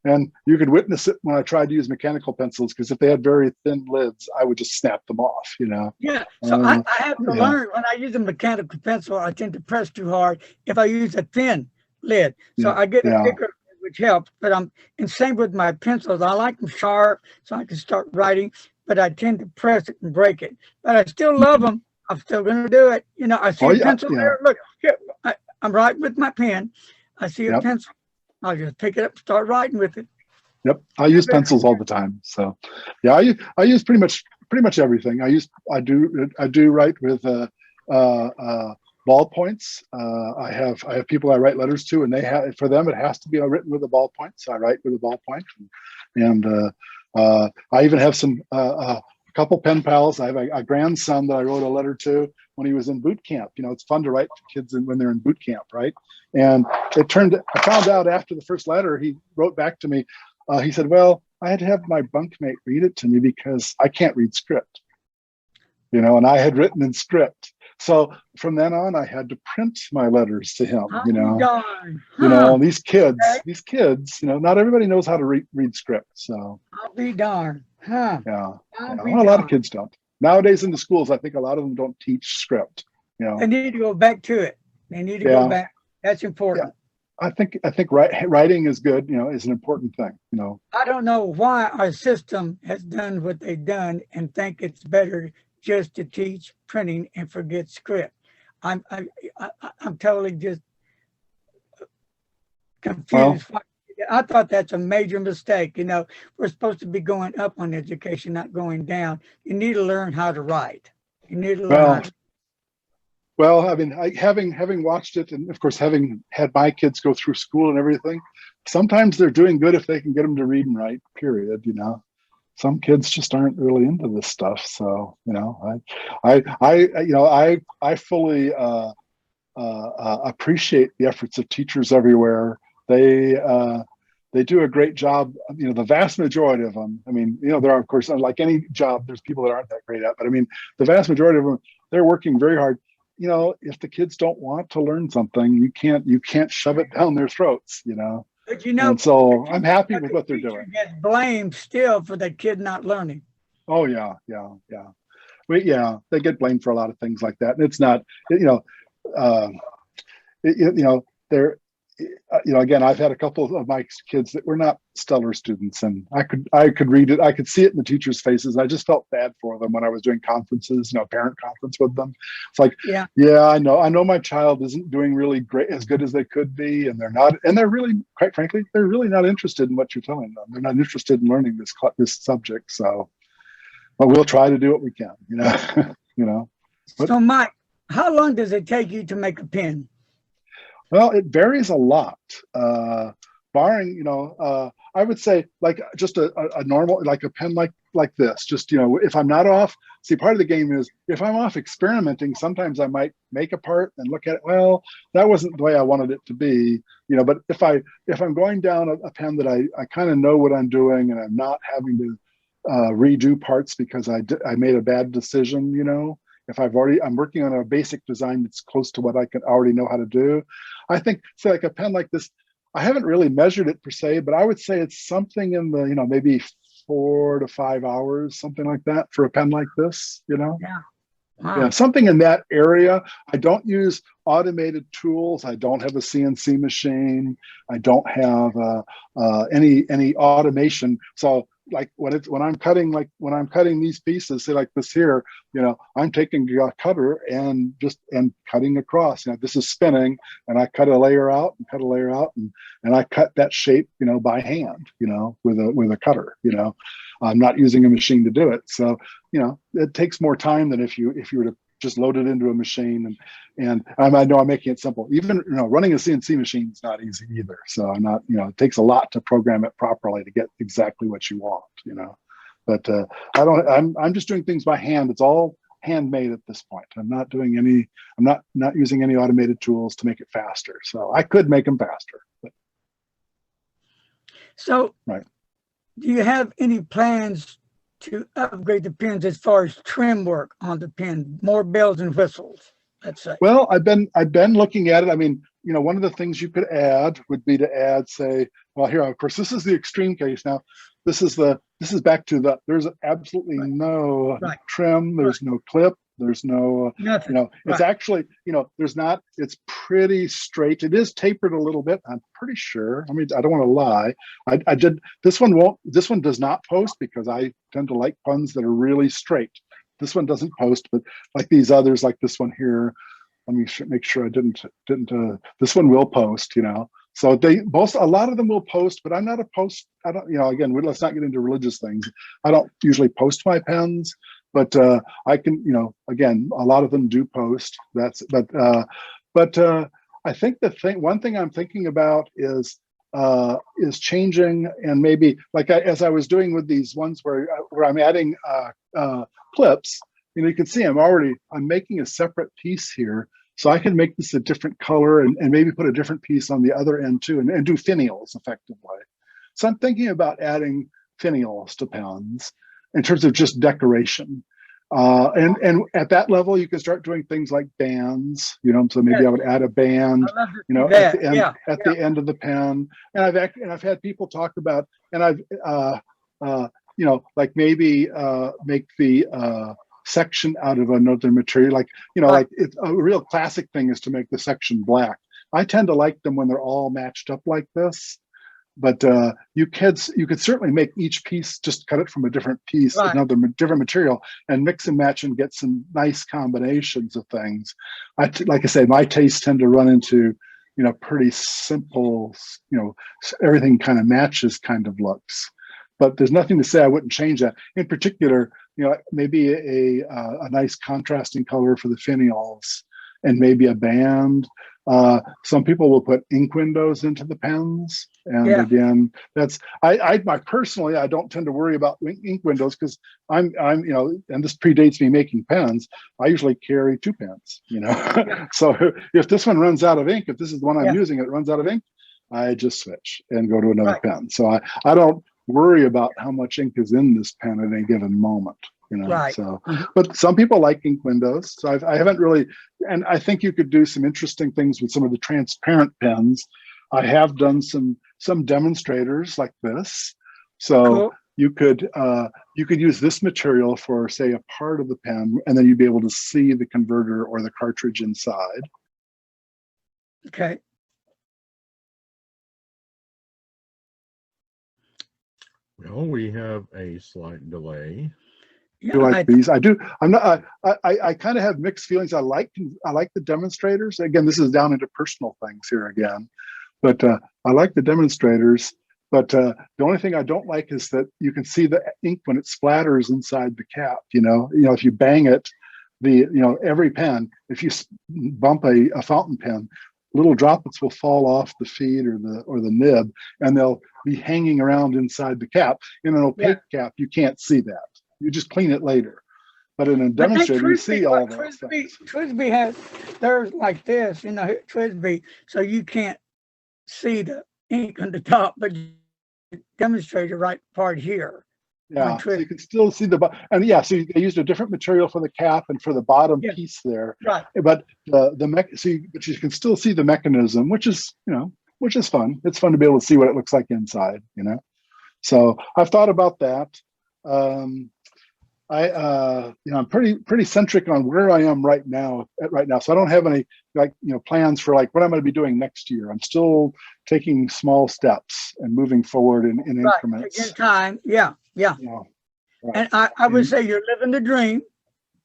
C: And you could witness it when I tried to use mechanical pencils, because if they had very thin lids, I would just snap them off,
B: Yeah, so I have to learn, when I use a mechanical pencil, I tend to press too hard if I use a thin lid. So I get a thicker, which helps, but and same with my pencils. I like them sharp so I can start writing, but I tend to press it and break it. But I still love them. I'm still going to do it. I see a pencil there. Look, here, I'm writing with my pen. I see a pencil. I'll just pick it up and start writing with it.
C: Yep, I use pencils all the time. So, yeah, I use pretty much everything. I do write with ballpoints. I have people I write letters to, and for them it has to be written with a ballpoint. So I write with a ballpoint, and I even have a couple pen pals. I have a grandson that I wrote a letter to when he was in boot camp. It's fun to write to kids when they're in boot camp, right? And I found out after the first letter, he wrote back to me. He said, "Well, I had to have my bunkmate read it to me because I can't read script." And I had written in script. So from then on, I had to print my letters to him. These kids, not everybody knows how to read script. So
B: I'll be darned. Huh.
C: Yeah. A lot of kids don't. Nowadays in the schools, I think a lot of them don't teach script.
B: They need to go back to it. They need to go back. That's important.
C: Yeah. I think writing is good, is an important thing,
B: I don't know why our system has done what they've done and think it's better just to teach printing and forget script. I'm totally just confused. Well, I thought that's a major mistake. We're supposed to be going up on education, not going down. You need to learn how to write. You need to learn how to.
C: Well, I mean, having watched it, and of course, having had my kids go through school and everything, sometimes they're doing good if they can get them to read and write, period. Some kids just aren't really into this stuff. So, I fully appreciate the efforts of teachers everywhere. They do a great job. The vast majority of them, there are, of course, like any job, there's people that aren't that great at, but the vast majority of them, they're working very hard. you know, if the kids don't want to learn something, you can't shove it down their throats, you know.
B: But you know,
C: And so I'm happy
B: but
C: with
B: the
C: what they're
B: teacher
C: doing.
B: gets blamed still for the kid not learning.
C: Oh yeah, yeah, yeah. Yeah, they get blamed for a lot of things like that. And it's not, you know, you know, they're, you know, again, I've had a couple of my kids that were not stellar students, and I could read it, I could see it in the teachers' faces. I just felt bad for them when I was doing conferences, you know, parent conference with them. It's like,
B: Yeah,
C: I know my child isn't doing really great, as good as they could be, and they're really, quite frankly, they're really not interested in what you're telling them. They're not interested in learning this subject. So, but we'll try to do what we can, you know, you know. But,
B: so Mike, how long does it take you to make a pen?
C: well, it varies a lot, barring, you know, I would say like just a normal, like a pen like this, just, you know, if I'm not off, see, part of the game is if I'm off experimenting, sometimes I might make a part and look at it, well, that wasn't the way I wanted it to be, you know, but if I'm going down a pen that I kind of know what I'm doing and I'm not having to redo parts because I made a bad decision, you know, if I'm working on a basic design that's close to what I can already know how to do. I think, say, like a pen like this, I haven't really measured it per se, but I would say it's something in the, you know, maybe 4 to 5 hours, something like that for a pen like this, you know?
B: Yeah. Wow.
C: Yeah, something in that area. I don't use automated tools. I don't have a CNC machine. I don't have any automation. So like when I'm cutting these pieces, say like this here, you know, I'm taking a cutter and cutting across. You know, this is spinning, and I cut a layer out and cut a layer out, and I cut that shape, you know, by hand, you know, with a cutter. You know, I'm not using a machine to do it. So, you know, it takes more time than if you were to just load it into a machine. And I know I'm making it simple. Even, you know, running a CNC machine is not easy either. So I'm not, you know, it takes a lot to program it properly to get exactly what you want, you know. But I'm just doing things by hand. It's all handmade at this point. I'm not using any automated tools to make it faster. So I could make them faster. But.
B: So,
C: right.
B: Do you have any plans to upgrade the pens as far as trim work on the pen, more bells and whistles, let's say?
C: Well, I've been looking at it. I mean, you know, one of the things you could add would be to add, say, well, here, of course, this is the extreme case. Now, this is back to there's absolutely no trim, there's no clip, there's no,
B: nothing.
C: You know, it's actually, you know, it's pretty straight. It is tapered a little bit, I'm pretty sure. I mean, I don't want to lie. This one does not post because I tend to like pens that are really straight. This one doesn't post, but like these others, like this one here, let me make sure I didn't, this one will post, you know. So a lot of them will post, but I'm not a post. I don't, you know, again, let's not get into religious things. I don't usually post my pens, but I can, you know, again, a lot of them do post. But I think one thing I'm thinking about is changing, and maybe like as I was doing with these ones where I'm adding clips, you know, you can see I'm making a separate piece here. So I can make this a different color and maybe put a different piece on the other end too, and do finials effectively. So I'm thinking about adding finials to pens in terms of just decoration. And at that level, you can start doing things like bands, you know, so maybe I would add a band, you know, at the end of the pen. And I've had people talk about, and I've, you know, like maybe make the section out of another material, like, you know, like it's a real classic thing is to make the section black. I tend to like them when they're all matched up like this, but you could certainly make each piece, just cut it from a different piece, another different material, and mix and match and get some nice combinations of things. Like I say, my tastes tend to run into, you know, pretty simple, you know, everything kind of matches kind of looks. But there's nothing to say I wouldn't change that. In particular, you know, maybe a nice contrasting color for the finials, and maybe a band. Some people will put ink windows into the pens, and again, that's I personally, I don't tend to worry about ink windows because I'm you know, and this predates me making pens. I usually carry 2 pens, you know. So if this one runs out of ink, if this is the one I'm using, and it runs out of ink, I just switch and go to another pen. So I don't worry about how much ink is in this pen at any given moment. you know.
B: Right.
C: So, but some people like ink windows. So I haven't really, and I think you could do some interesting things with some of the transparent pens. I have done some demonstrators like this. So
B: Cool.
C: you could use this material for, say, a part of the pen, and then you'd be able to see the converter or the cartridge inside.
B: Okay.
D: Well, we have a slight delay.
B: Yeah,
C: Do like these? I do. I'm not. I kind of have mixed feelings. I like the demonstrators. Again, this is down into personal things here again, but I like the demonstrators. But the only thing I don't like is that you can see the ink when it splatters inside the cap. You know, if you bang it, every pen, if you bump a fountain pen, little droplets will fall off the feed or the nib, and they'll be hanging around inside the cap. In an opaque cap, you can't see that. You just clean it later. But in a demonstrator, you see all those things.
B: Twisby has theirs like this, Twisby, so you can't see the ink on the top, but you demonstrate the right part here.
C: Yeah, so you can still see and yeah, so they used a different material for the cap and for the bottom piece there.
B: Right.
C: But but you can still see the mechanism, which is fun. It's fun to be able to see what it looks like inside, So I've thought about that. I'm pretty centric on where I am right now. So I don't have any plans for what I'm going to be doing next year. I'm still taking small steps and moving forward in increments.
B: Taking time. Yeah.
C: Right.
B: And I would say you're living the dream.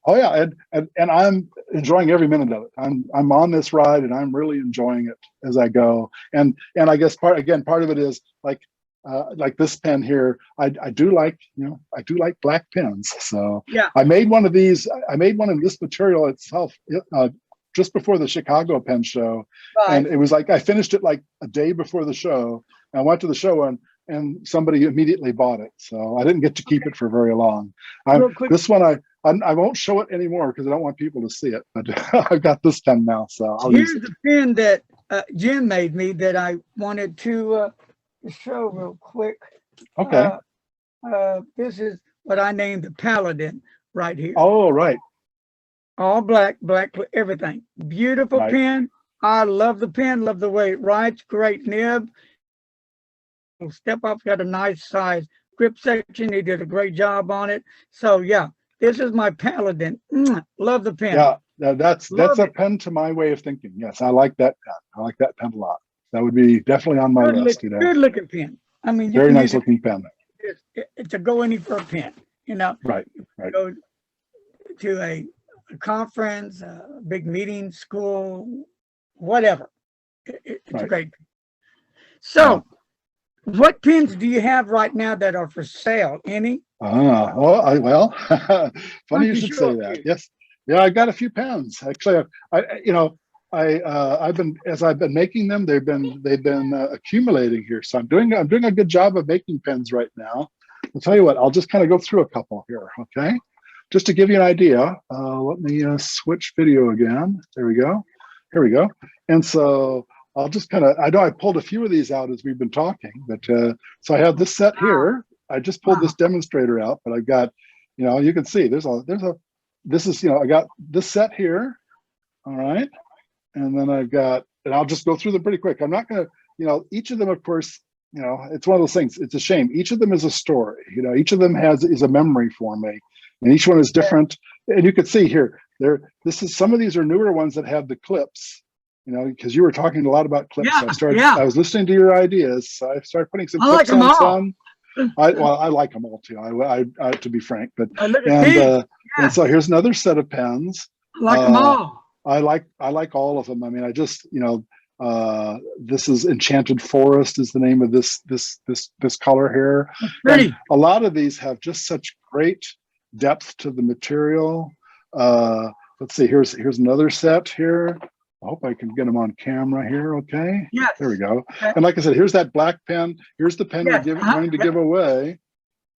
C: Oh yeah, and I'm enjoying every minute of it. I'm on this ride and I'm really enjoying it as I go. And I guess part of it is like this pen here. I do like black pens. So
B: yeah,
C: I made one of these. I made one in this material itself just before the Chicago pen show, and it was like I finished it like a day before the show. And I went to the show and somebody immediately bought it. So I didn't get to keep it for very long. This one I won't show it anymore because I don't want people to see it. But I've got this pen now, so I'll
B: here's
C: use it.
B: the pen that Jim made me that I wanted to show real quick.
C: Okay.
B: This is what I named the Paladin right here.
C: Oh, right.
B: All black, everything. Beautiful pen. I love the pen. Love the way it writes. Great nib. Step Up's got a nice size grip section. He did a great job on it. So yeah, this is my Paladin. Love the pen.
C: Yeah, that's a pen to my way of thinking. Yes, I like that pen. I like that pen a lot. That would be definitely on my list.
B: Good looking pen. I mean,
C: very nice looking pen.
B: It's a go any for a pen.
C: Right.
B: Go to a conference, a big meeting, school, whatever. It's a great pen. So. What pens do you have right now that are for sale? Any?
C: Well, funny you should say that. Yes, yeah, I got a few pens. Actually, I've been making them. They've been accumulating here. So I'm doing a good job of making pens right now. I'll tell you what. I'll just kind of go through a couple here, okay? Just to give you an idea. Let me switch video again. There we go. Here we go. And so. I'll just I know I pulled a few of these out as we've been talking, but so I have this set here. I just pulled this demonstrator out, but I've got, you can see this is, I got this set here. All right. And then and I'll just go through them pretty quick. I'm not going to, each of them, of course, it's one of those things. It's a shame. Each of them is a story, each of them is a memory for me, and each one is different. And you can see here, some of these are newer ones that have the clips. Because you were talking a lot about clips. I was listening to your ideas. So I started putting some clips on some. I like them all too. I to be frank, but and so here's another set of pens.
B: I like them all.
C: I like all of them. I mean, I just this is Enchanted Forest is the name of this color here.
B: Pretty.
C: And a lot of these have just such great depth to the material. Let's see. Here's another set here. I hope I can get them on camera here. Okay.
B: Yeah.
C: There we go. Okay. And like I said, here's that black pen. Here's the pen we're going to give away.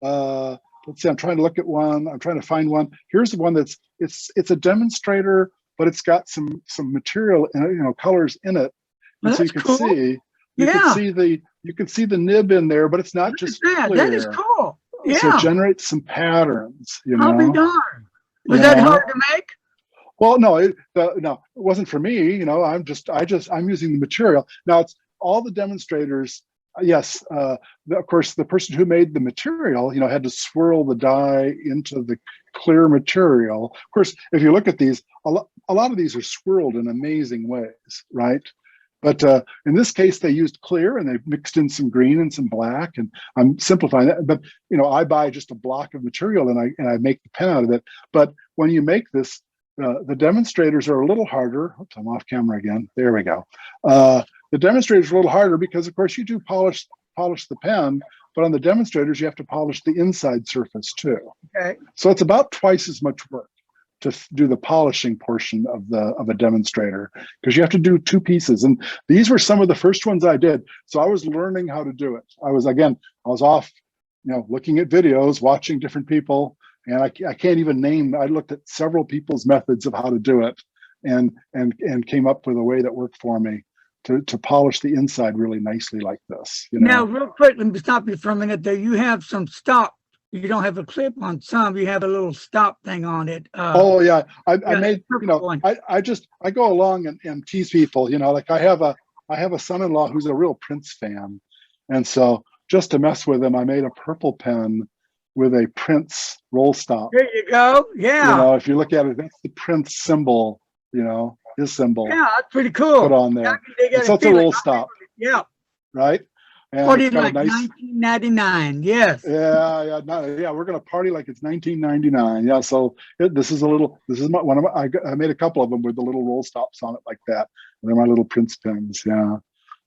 C: Let's see. I'm trying to look at one. I'm trying to find one. Here's the one it's a demonstrator, but it's got some material and colors in it. And so you can see you can see the nib in there, but it's not just clear.
B: That is cool.
C: so it
B: Yeah.
C: generates some patterns, you
B: I'll be
C: know.
B: darned. Was that hard to make?
C: Well, no, no, it wasn't for me. You know, I'm using the material. Now it's all the demonstrators. Yes, of course, the person who made the material, you know, had to swirl the dye into the clear material. Of course, if you look at these, a lot of these are swirled in amazing ways, right? But in this case, they used clear and they mixed in some green and some black. And I'm simplifying that. But you know, I buy just a block of material and I make the pen out of it. But when you make this, the demonstrators are a little harder. Oops, I'm off camera again. There we go. The demonstrators are a little harder because, of course, you do polish the pen, but on the demonstrators, you have to polish the inside surface too.
B: Okay.
C: So it's about twice as much work to do the polishing portion of a demonstrator, because you have to do two pieces. And these were some of the first ones I did. So I was learning how to do it. I was off, you know, looking at videos, watching different people, and I can't even name. I looked at several people's methods of how to do it, and came up with a way that worked for me to polish the inside really nicely like this. You know?
B: Now, real quick, let me stop you for a minute there. You have some stop. You don't have a clip on some. You have a little stop thing on it.
C: Oh yeah, I
B: yeah,
C: made, you know,
B: one.
C: I go along and tease people. You know, like I have a son-in-law who's a real Prince fan, and so just to mess with him, I made a purple pen with a Prince roll stop.
B: There you go. Yeah.
C: You know, if you look at it, that's the Prince symbol. You know, his symbol.
B: Yeah, that's pretty cool.
C: Put on there. So it's a roll stop.
B: Yeah.
C: Right. And
B: what is like
C: nice,
B: 1999? Yes.
C: Yeah. We're gonna party like it's 1999. Yeah. So this is one of my. I made a couple of them with the little roll stops on it like that. And they're my little Prince pens. Yeah.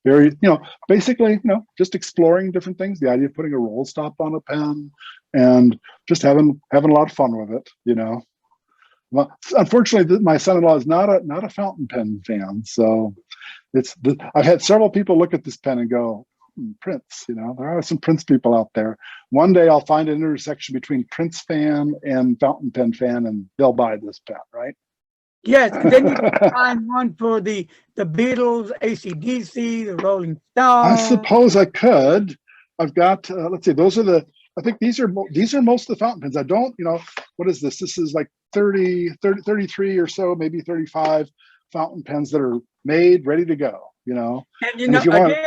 C: Very, you know, basically, you know, just exploring different things. The idea of putting a roll stop on a pen and just having a lot of fun with it. You know. Well, unfortunately, my son-in-law is not a fountain pen fan. So I've had several people look at this pen and go, Prince, you know, there are some Prince people out there. One day I'll find an intersection between Prince fan and fountain pen fan, and they'll buy this pen, right?
B: Yes, then you can find one for the Beatles, AC/DC, the Rolling Stones.
C: I suppose I could. I've got, let's see, I think these are most of the fountain pens. I don't, you know, what is this? This is like 33 or so, maybe 35 fountain pens that are made, ready to go, you know.
B: And you know, again,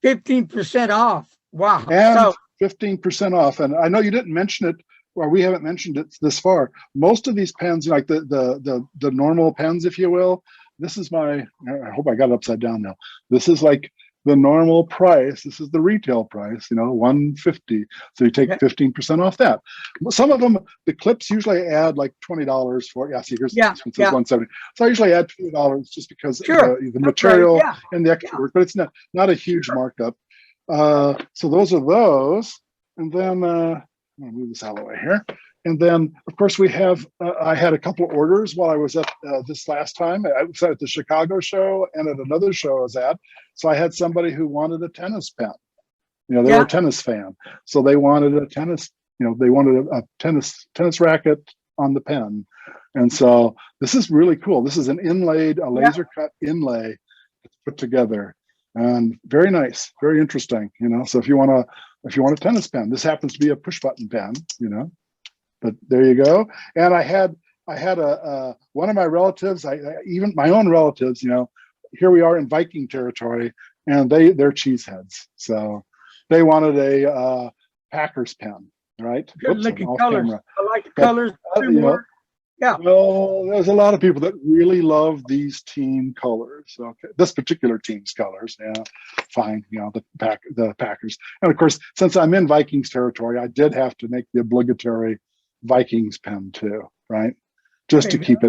B: 15% off. Wow.
C: And
B: so
C: 15% off. And I know you didn't mention it, or we haven't mentioned it this far. Most of these pens, like the normal pens, if you will, this is I hope I got it upside down now. This is like the normal price. This is the retail price, you know, $150. So you take 15% off that. Some of them, the clips usually add like $20 for. Yeah, see, here's this one says $170. So I usually add $20 just because of the material and the extra work, but it's not a huge markup. So those are those, and then I'm gonna move this out of the way here. And then, of course, we have, I had a couple of orders while I was at this last time. I was at the Chicago show and at another show I was at. So I had somebody who wanted a tennis pen. You know, they were a tennis fan. So they wanted a tennis, you know, they wanted a tennis racket on the pen. And so this is really cool. This is an inlaid, a laser cut inlay put together. And very nice, very interesting, you know. So if you want a tennis pen, this happens to be a push button pen, you know. But there you go. And I had a one of my relatives, even my own relatives, you know, here we are in Viking territory, and they're cheeseheads. So they wanted a Packers pen, right?
B: Good looking colors. I like the colors.
C: You know, well, there's a lot of people that really love these team colors. Okay, this particular team's colors, fine. You know, the Packers, and of course, since I'm in Vikings territory, I did have to make the obligatory Vikings pen too, right? Just to keep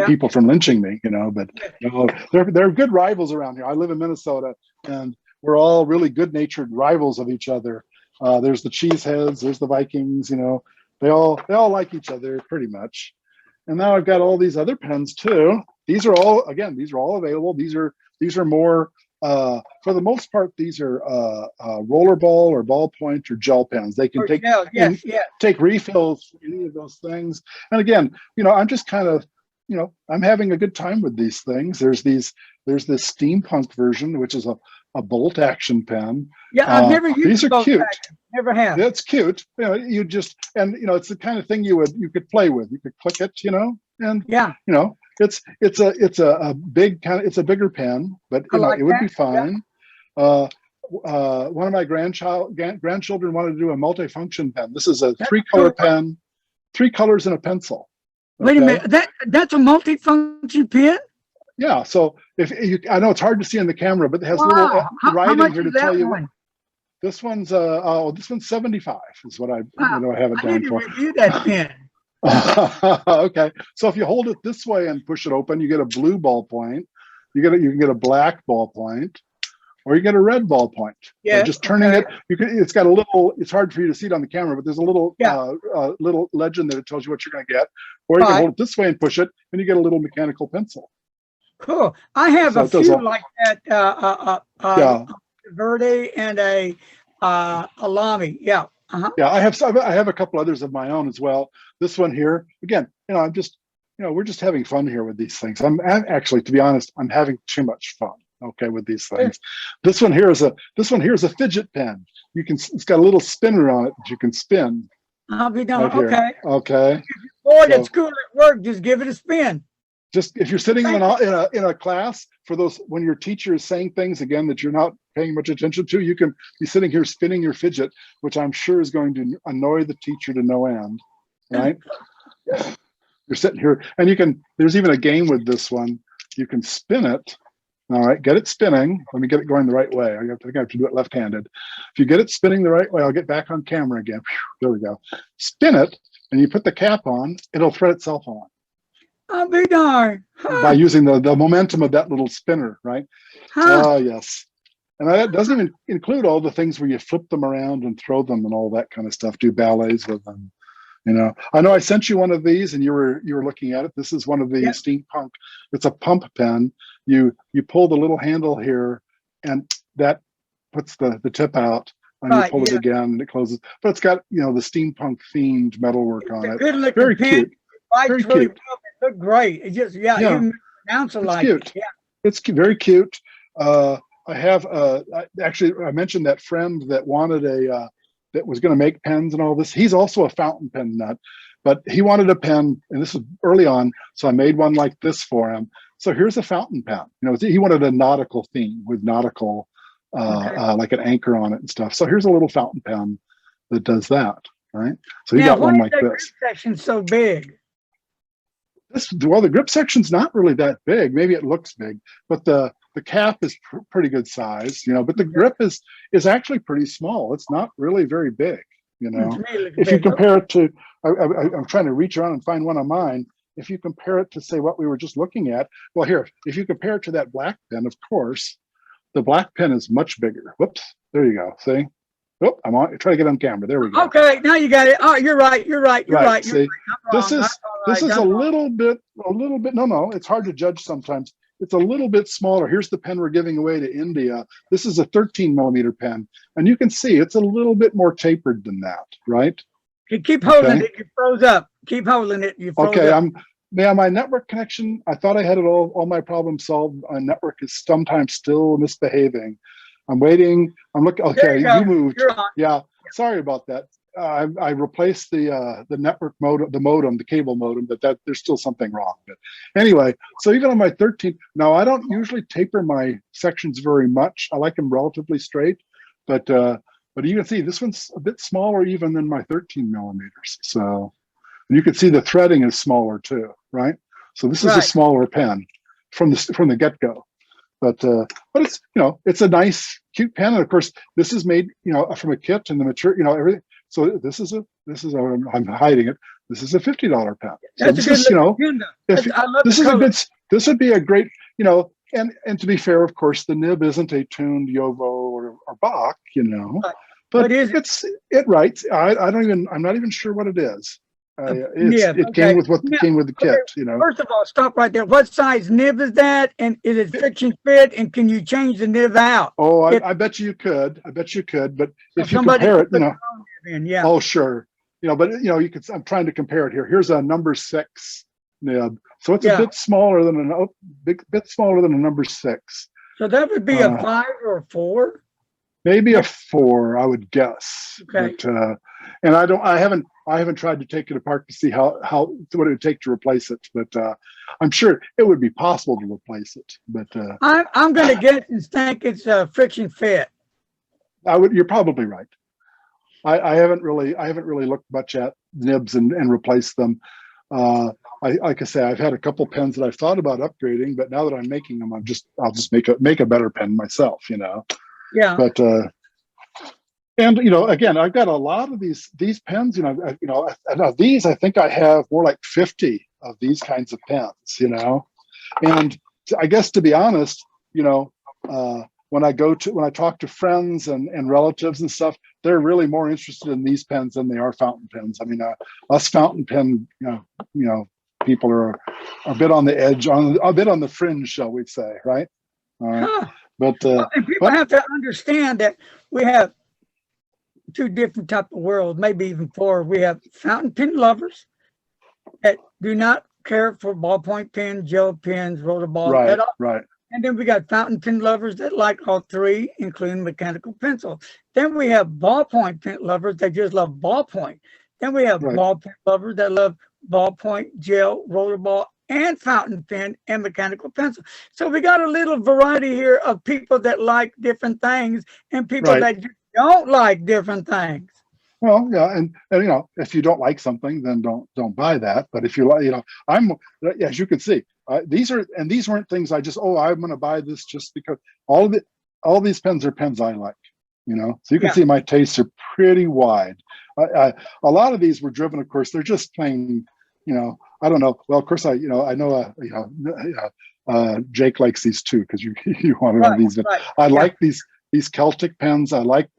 C: people from lynching me, you know. But you know, there are good rivals around here. I live in Minnesota, and we're all really good-natured rivals of each other. There's the Cheeseheads, there's the Vikings. You know, they all like each other pretty much. And now I've got all these other pens too. These are all available. These are more. For the most part, these are rollerball or ballpoint or gel pens. They can take refills for any of those things. And again, you know, I'm just kind of, you know, I'm having a good time with these things. There's this steampunk version, which is a bolt action pen.
B: Yeah, I've never used
C: These are
B: both
C: cute.
B: action. Never have.
C: That's cute. You know, you just, and you know, it's the kind of thing you could play with. You could click it, you know, and
B: Yeah,
C: you know, it's a big kind of, it's a bigger pen, but
B: I
C: you know,
B: like
C: it would
B: that.
C: be fine. One of my grandchildren wanted to do a multifunction pen. This is a
B: That's
C: 3-color
B: cool.
C: pen, 3 colors and a pencil.
B: Wait a
C: Okay?
B: minute. That's a multifunction pen?
C: Yeah. So if you, I know it's hard to see in the camera, but it has little
B: Wow. How
C: writing
B: much
C: here to
B: is
C: tell
B: that
C: you.
B: one?
C: This one's this one's 75 is what I
B: Wow.
C: have it
B: I
C: down
B: need to
C: for.
B: review that pen.
C: Okay. So if you hold it this way and push it open, you get a blue ballpoint. You can get a black ballpoint, or you get a red ballpoint.
B: Yeah.
C: Just turning
B: okay.
C: it, it's got a little. It's hard for you to see it on the camera, but there's a little little legend that it tells you what you're going to get. Or you can hold it this way and push it, and you get a little mechanical pencil.
B: Cool. I have
C: So
B: a
C: it does
B: few
C: all-
B: like that.
C: Yeah.
B: Verde and a Lamy. Yeah. Uh-huh.
C: Yeah, I have a couple others of my own as well. This one here, again, you know, I'm just, you know, we're just having fun here with these things. I'm actually, to be honest, I'm having too much fun. Okay, with these things. This one here is a fidget pen. It's got a little spinner on it that you can spin.
B: I'll be done.
C: Right here.
B: Okay.
C: Okay.
B: Boy,
C: So-
B: that's cool at work. Just give it a spin.
C: Just if you're sitting in a class, for those when your teacher is saying things again that you're not paying much attention to, you can be sitting here spinning your fidget, which I'm sure is going to annoy the teacher to no end. Right? You're sitting here, and there's even a game with this one. You can spin it. All right, get it spinning. Let me get it going the right way. I think I have to do it left-handed. If you get it spinning the right way, I'll get back on camera again. There we go. Spin it, and you put the cap on, it'll thread itself on.
B: I'll be darned.
C: By using the momentum of that little spinner, right?
B: Huh.
C: Yes. And that doesn't even include all the things where you flip them around and throw them and all that kind of stuff, do ballets with them. You know, I know I sent you one of these and you were looking at it. This is one of the steampunk. It's a pump pen. You pull the little handle here and that puts the tip out, and you pull it again and it closes. But it's got, you know, the steampunk themed metalwork on it.
B: Good looking
C: Very
B: pen.
C: cute. Very cute.
B: It looked great. It just even announcer like
C: cute.
B: Yeah.
C: It's very cute. I have actually I mentioned that friend that wanted that was going to make pens and all this. He's also a fountain pen nut, but he wanted a pen, and this was early on, so I made one like this for him. So here's a fountain pen. You know, he wanted a nautical theme with nautical, like an anchor on it and stuff. So here's a little fountain pen that does that, right? So he got one like this.
B: Section's so big.
C: Well, the grip section's not really that big. Maybe it looks big, but the cap is pretty good size, you know, but the grip is actually pretty small. It's not really very big, you know. If you compare it to, I'm trying to reach around and find one of mine. If you compare it to, say, what we were just looking at, well, here, if you compare it to that black pen, of course, the black pen is much bigger. Whoops, there you go, see? Oh, I'm on, try to get on camera, there we go.
B: Okay, now you got it. Oh, you're right, you're right.
C: See, this is a little bit, no, it's hard to judge sometimes. It's a little bit smaller. Here's the pen we're giving away to India. This is a 13 millimeter pen. And you can see it's a little bit more tapered than that, right?
B: You keep holding it, you froze up. Keep holding it, you froze up.
C: My network connection, I thought I had it all my problems solved. My network is sometimes still misbehaving. I'm waiting. I'm looking. Okay, you moved. Yeah, sorry about that. I replaced the network modem, the cable modem, but there's still something wrong. But anyway, so even on my 13, now I don't usually taper my sections very much. I like them relatively straight, but you can see this one's a bit smaller even than my 13 millimeters. So, and you can see the threading is smaller too, right? So this is a smaller pen from the get-go. But it's, you know, it's a nice, cute pen, and of course this is made, you know, from a kit and the material, you know, everything. So this is I'm hiding it. This is a $50 pen. So
B: That's
C: this
B: a good
C: is, you know, this would be a great, you know, and to be fair, of course, the nib isn't a tuned Yovo or Bach, you know, but it writes. I'm not even sure what it is. It came with came with the kit, you know.
B: First of all, stop right there. What size nib is that? And is it friction fit? And can you change the nib out?
C: Oh, I bet you could. But if you compare it, you know. Oh, sure. You know, but you know, I'm trying to compare it here. Here's a number 6 nib, so it's a bit smaller than a number 6.
B: So that would be a 5 or a 4.
C: Maybe a 4, I would guess.
B: Okay.
C: But and I haven't tried to take it apart to see how what it would take to replace it. But I'm sure it would be possible to replace it. But
B: I'm going to guess and think it's friction fit.
C: you're probably right. I haven't really looked much at nibs and replaced them. Like I say, I've had a couple pens that I've thought about upgrading, but now that I'm making them, I'll just make a better pen myself, you know.
B: Yeah.
C: But and you know, again, I've got a lot of these pens, you know, these I think I have more like 50 of these kinds of pens, you know. And I guess to be honest, you know, when I talk to friends and relatives and stuff, they're really more interested in these pens than they are fountain pens. I mean, us fountain pen, you know, people are a bit on the edge, a bit on the fringe, shall we say, right?
B: Huh.
C: But
B: and people have to understand that we have 2 different type of worlds, maybe even 4. We have fountain pen lovers that do not care for ballpoint pens, gel pens, roller balls at all.
C: Right.
B: And then we got fountain pen lovers that like all 3, including mechanical pencil. Then we have ballpoint pen lovers that just love ballpoint. Then we have ball pen lovers that love ballpoint, gel, rollerball, and fountain pen and mechanical pencil. So we got a little variety here of people that like different things and people that don't like different things.
C: Well, yeah, and you know, if you don't like something, then don't buy that. But if you like, you know, as you can see, these weren't things I just I'm going to buy this just because. All these pens are pens I like, you know. So you can see my tastes are pretty wide. A lot of these were driven, of course. They're just plain, you know. I don't know. Well, of course, I know Jake likes these too because you want to know these. But I like these Celtic pens. I like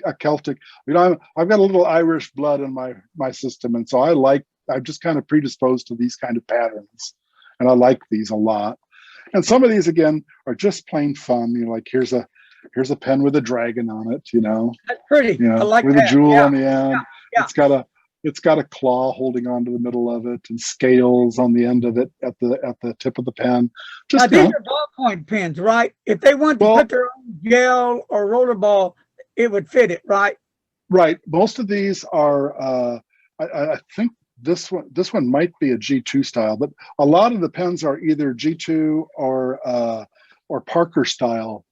C: a Celtic. You know, I've got a little Irish blood in my system, and so I'm just kind of predisposed to these kind of patterns, and I like these a lot. And some of these again are just plain fun. You know, like here's a pen with a dragon on it. You know, that's
B: pretty.
C: You know,
B: I like
C: with
B: that.
C: a jewel on the end.
B: Yeah.
C: It's got a claw holding on to the middle of it and scales on the end of it at the tip of the pen. Just
B: now, these are ballpoint pens, right? If they want to put their own gel or rollerball, it would fit it, right?
C: Right. Most of these are. I think this one might be a G2 style, but a lot of the pens are either G2 or Parker style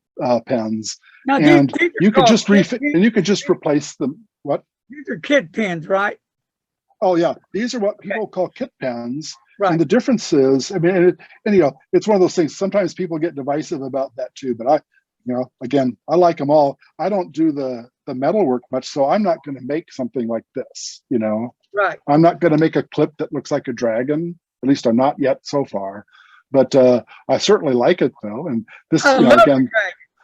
C: pens.
B: Now,
C: and
B: these
C: you could just refit and you could just replace them. What?
B: These are kit pens, right?
C: Oh yeah, these are what people call kit pens.
B: Right.
C: And the difference is, I mean, and you know, it's one of those things. Sometimes people get divisive about that too. But again, I like them all. I don't do the metal work much, so I'm not going to make something like this. You know,
B: right?
C: I'm not going to make a clip that looks like a dragon. At least I'm not yet so far. But I certainly like it though. And this, again,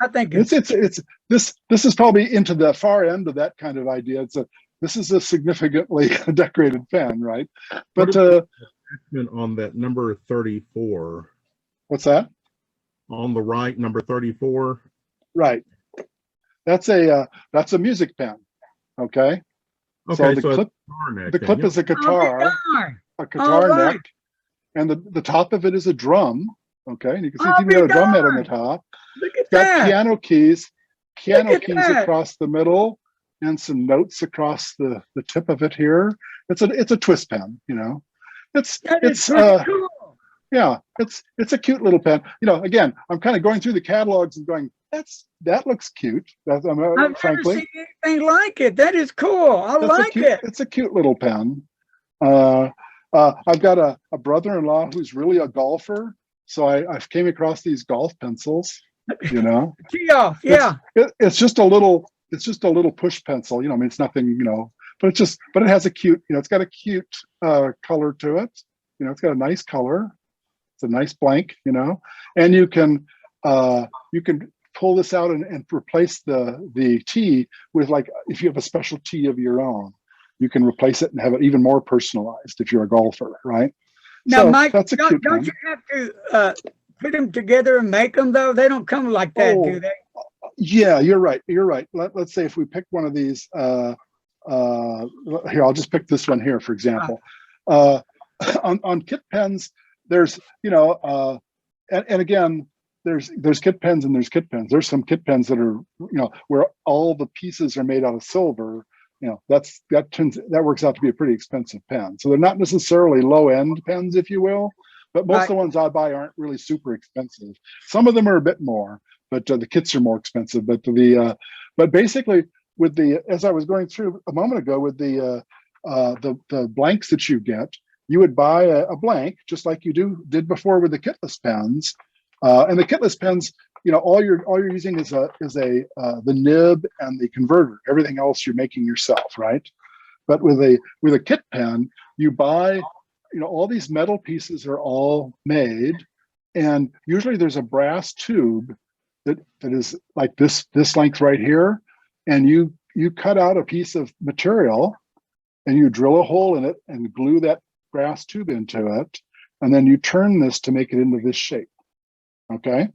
B: I think
C: this is probably into the far end of that kind of idea. This is a significantly decorated pen, right? But
D: on that number 34.
C: What's that?
D: On the right, number 34.
C: Right. That's a music pen. Okay.
D: Okay.
C: So the clip is a guitar, neck, and the top of it is a drum. Okay, and you can see it's even got a drum head on the top.
B: It's
C: got piano keys across the middle, and some notes across the tip of it here. It's a twist pen, you know. It's cool. Yeah, it's a cute little pen. You know, again, I'm kind of going through the catalogs and going, that looks cute.
B: I've never seen anything like it. That is cool. I like it.
C: It's a cute little pen. I've got a brother-in-law who's really a golfer, so I came across these golf pencils. You know,
B: yeah.
C: It's just a little push pencil. You know, I mean, it's nothing. You know, but it has a cute. You know, it's got a cute color to it. You know, it's got a nice color. It's a nice blank. You know, and you can pull this out and replace the T with, like, if you have a special T of your own, you can replace it and have it even more personalized if you're a golfer, right?
B: Now,
C: so
B: Mike,
C: that's
B: don't you have to put them together and make them, though? They don't come like that, do they?
C: Yeah, you're right. Let's say if we pick one of these, here, I'll just pick this one here, for example. On kit pens, there's, you know, and again, there's kit pens and there's kit pens. There's some kit pens that are, where all the pieces are made out of silver. That works out to be a pretty expensive pen. So they're not necessarily low end pens, if you will, but most of the ones I buy aren't really super expensive. Some of them are a bit more, but the kits are more expensive. But basically, with as I was going through a moment ago with the blanks that you get, you would buy a blank just like you did before with the kitless pens, and the kitless pens, all you're using is the nib and the converter. Everything else you're making yourself, right? But with a kit pen, you buy, all these metal pieces are all made, and usually there's a brass tube that is like this length right here, and you cut out a piece of material and you drill a hole in it and glue that brass tube into it, and then you turn this to make it into this shape. Okay,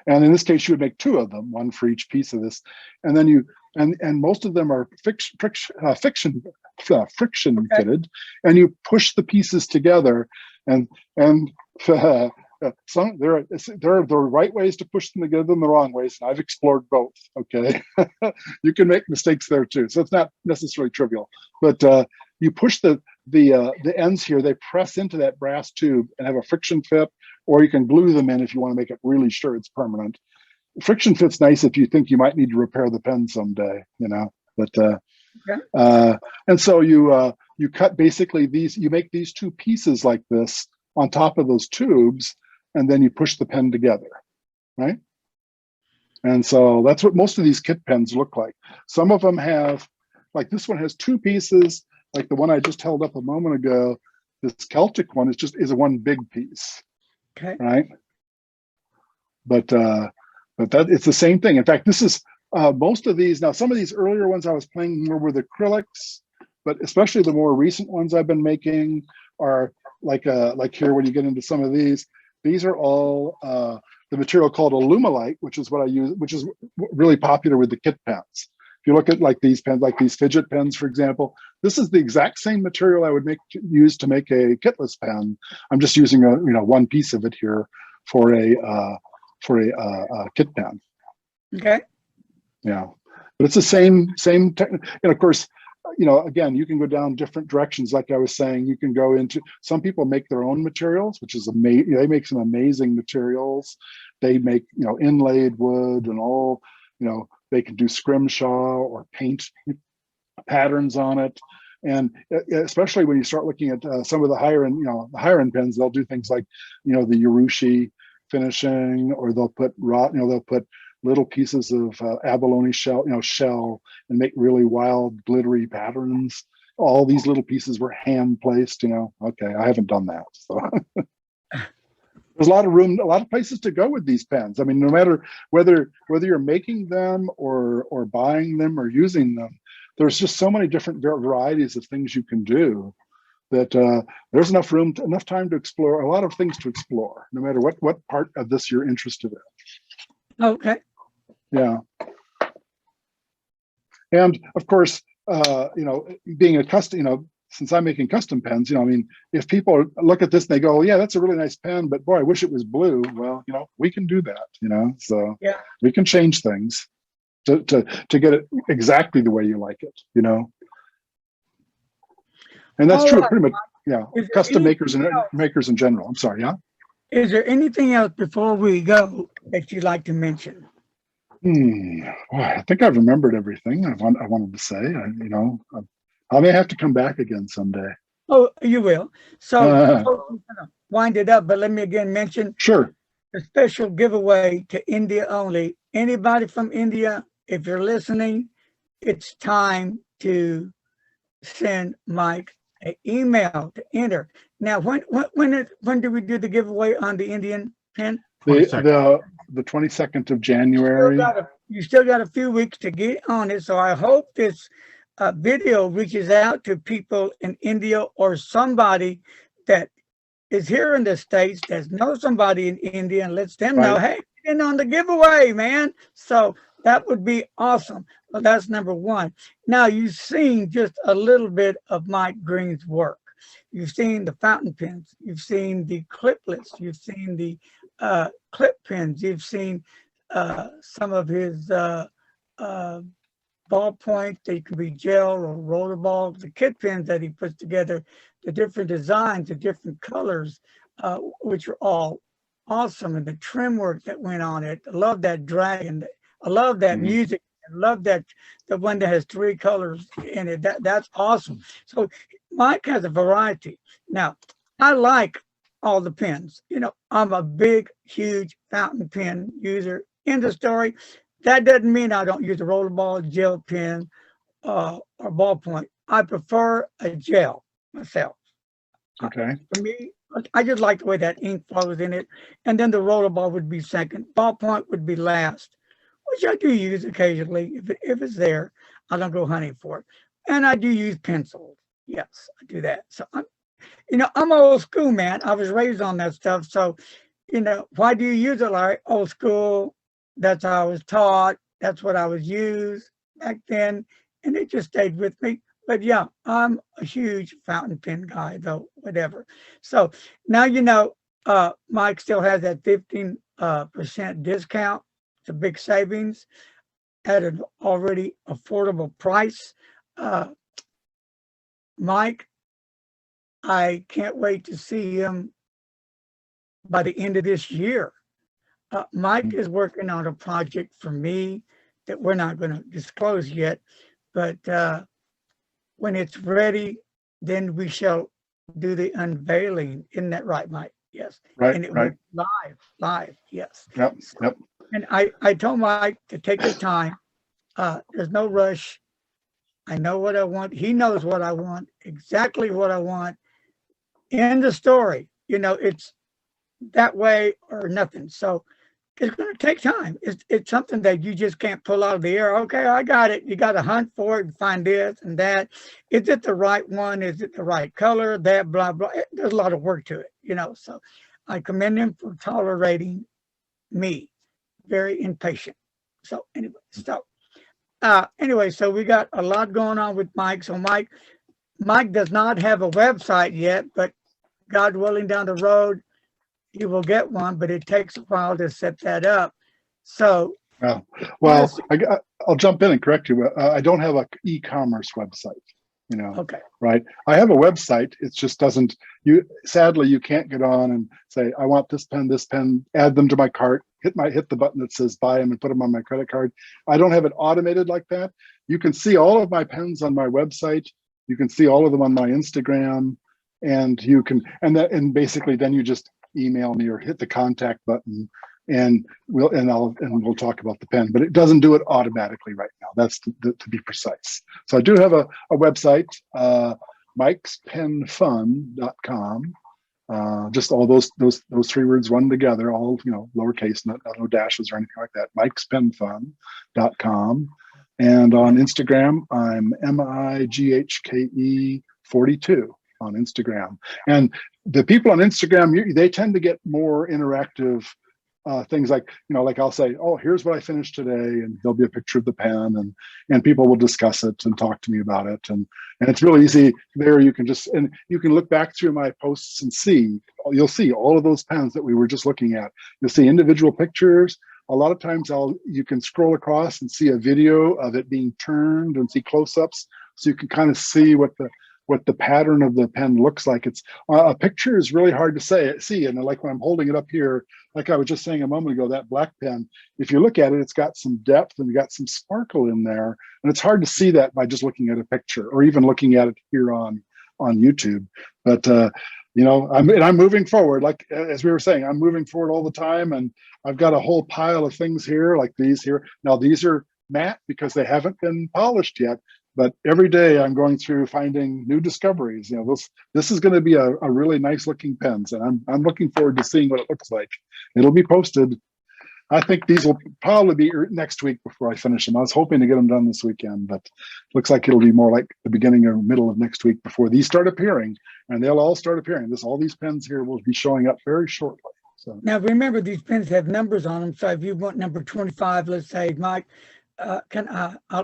C: and in this case you would make two of them, one for each piece of this, and then and most of them are friction fitted, and you push the pieces together, and some there are the right ways to push them together and the wrong ways, and I've explored both. Okay, you can make mistakes there too, so it's not necessarily trivial, but you push the ends here, they press into that brass tube and have a friction fit, or you can glue them in if you want to make it really sure it's permanent. Friction fit's nice if you think you might need to repair the pen someday, but and so you cut basically you make these two pieces like this on top of those tubes, and then you push the pen together, right? And so that's what most of these kit pens look like. Some of them have, like this one has two pieces, like the one I just held up a moment ago. This Celtic one is a one big piece,
B: okay,
C: right? But that it's the same thing. In fact, this is most of these. Now, some of these earlier ones I was playing more with acrylics, but especially the more recent ones I've been making are like here when you get into some of these are all the material called alumalite, which is what I use, which is really popular with the kit pens. If you look at like these pens, like these fidget pens, for example, this is the exact same material I would use to make a kitless pen. I'm just using one piece of it here for a kit pen.
B: okay.
C: Yeah, but it's the same technique. And of course, again, you can go down different directions. Like I was saying, you can go into, some people make their own materials, which is amazing. They make some amazing materials. They make, inlaid wood and all, they can do scrimshaw or paint patterns on it. And especially when you start looking at some of the higher end pens, they'll do things like, the Urushi finishing, or they'll put little pieces of abalone shell, and make really wild, glittery patterns. All these little pieces were hand placed. Okay, I haven't done that. So there's a lot of room, a lot of places to go with these pens. I mean, no matter whether you're making them or buying them or using them, there's just so many different varieties of things you can do that there's enough time to explore, a lot of things to explore, no matter what part of this you're interested in.
B: Okay.
C: Yeah. And of course, being a custom, since I'm making custom pens, if people look at this and they go, yeah, that's a really nice pen, but boy, I wish it was blue. Well, we can do that, so yeah, we can change things to get it exactly the way you like it, And that's true of pretty much, yeah, custom makers in general. I'm sorry, yeah?
B: Is there anything else before we go that you'd like to mention?
C: Well, I think I've remembered everything I wanted to say. I may have to come back again someday.
B: Oh, you will. So we're gonna wind it up, but let me again mention
C: sure
B: the special giveaway to India only. Anybody from India, if you're listening, it's time to send Mike an email to enter. Now, when do we do the giveaway on the Indian pen?
C: The 22nd of January.
B: You still got a few weeks to get on it. So I hope this video reaches out to people in India or somebody that is here in the States that knows somebody in India and lets them know, hey, get in on the giveaway, man. So that would be awesome. Well, that's number one. Now, you've seen just a little bit of Mike Green's work. You've seen the fountain pens. You've seen the clipless. You've seen the clip pens. You've seen some of his ballpoint. They can be gel or rollerball. The kit pens that he puts together, the different designs, the different colors, which are all awesome, and the trim work that went on it. I love that dragon. I love that music. I love that the one that has 3 colors in it. That's awesome. So Mike has a variety. Now, I like all the pens. You know, I'm a big, huge fountain pen user. In the story. That doesn't mean I don't use a rollerball, gel pen, or ballpoint. I prefer a gel myself.
C: Okay.
B: For me, I just like the way that ink flows in it. And then the rollerball would be second. Ballpoint would be last, which I do use occasionally. If it's there, I don't go hunting for it. And I do use pencils. Yes, I do that. So I'm old school, man. I was raised on that stuff. So, why do you use it, Larry? Old school. That's how I was taught. That's what I was used back then. And it just stayed with me. But yeah, I'm a huge fountain pen guy, though, whatever. So now Mike still has that 15% discount. It's a big savings at an already affordable price. Mike, I can't wait to see him by the end of this year. Mike is working on a project for me that we're not going to disclose yet, but when it's ready, then we shall do the unveiling. Isn't that right, Mike? Yes.
C: Right,
B: And it
C: right.
B: will live, yes.
C: Yep, yep.
B: And I told Mike to take his time. There's no rush. I know what I want. He knows what I want, exactly what I want. In the story, it's that way or nothing. So it's going to take time. It's something that you just can't pull out of the air. Okay, I got it. You got to hunt for it and find this and that. Is it the right one? Is it the right color? That blah, blah. There's a lot of work to it, So I commend him for tolerating me. Very impatient. So anyway, so we got a lot going on with Mike. So Mike does not have a website yet, but God willing, down the road, he will get one, but it takes a while to set that up. So,
C: well, I'll jump in and correct you. I don't have an e-commerce website,
B: okay.
C: Right? I have a website. It just doesn't, sadly, you can't get on and say, I want this pen, add them to my cart, hit the button that says buy them and put them on my credit card. I don't have it automated like that. You can see all of my pens on my website. You can see all of them on my Instagram, and and basically then you just email me or hit the contact button, and we'll talk about the pen. But it doesn't do it automatically right now. That's to be precise. So I do have a website, mikespenfun.com. Just all those 3 words run together, all lowercase, no dashes or anything like that. mikespenfun.com. And on Instagram, I'm MIGHKE42 on Instagram. And the people on Instagram, they tend to get more interactive things like I'll say, oh, here's what I finished today, and there'll be a picture of the pen, and people will discuss it and talk to me about it, and it's really easy there. You can look back through my posts and you'll see all of those pens that we were just looking at. You'll see individual pictures. A lot of times you can scroll across and see a video of it being turned and see close-ups, so you can kind of see what the pattern of the pen looks like. It's a picture is really hard to see, and like when I'm holding it up here, like I was just saying a moment ago, that black pen, if you look at it, it's got some depth and got some sparkle in there, and it's hard to see that by just looking at a picture or even looking at it here on YouTube. But I'm moving forward, like as we were saying, I'm moving forward all the time, and I've got a whole pile of things here, like these here. Now these are matte because they haven't been polished yet. But every day I'm going through finding new discoveries. This is going to be a really nice looking pens, and I'm looking forward to seeing what it looks like. It'll be posted. I think these will probably be next week before I finish them. I was hoping to get them done this weekend, but looks like it'll be more like the beginning or middle of next week before these start appearing, and they'll all start appearing. All these pens here will be showing up very shortly. So
B: now remember, these pens have numbers on them. So if you want number 25, let's say, Mike, I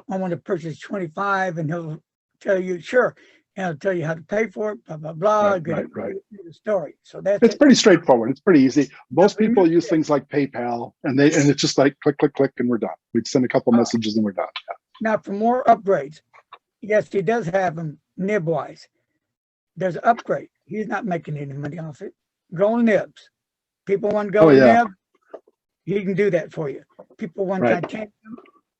B: want to purchase 25, and he'll tell you, sure. and it'll tell you how to pay for it, blah, blah, blah.
C: Right,
B: get
C: right,
B: it,
C: right.
B: the story. So that's
C: It's
B: it.
C: pretty straightforward. It's pretty easy. Most
B: Yeah,
C: people use things like PayPal, and it's just like click, click, click, and we're done. We'd send a couple messages and we're done.
B: Now, for more upgrades, yes, he does have them nib-wise. There's an upgrade. He's not making any money off it. Gold nibs. People want gold
C: yeah.
B: nib, he can do that for you. People want
C: Right.
B: titanium,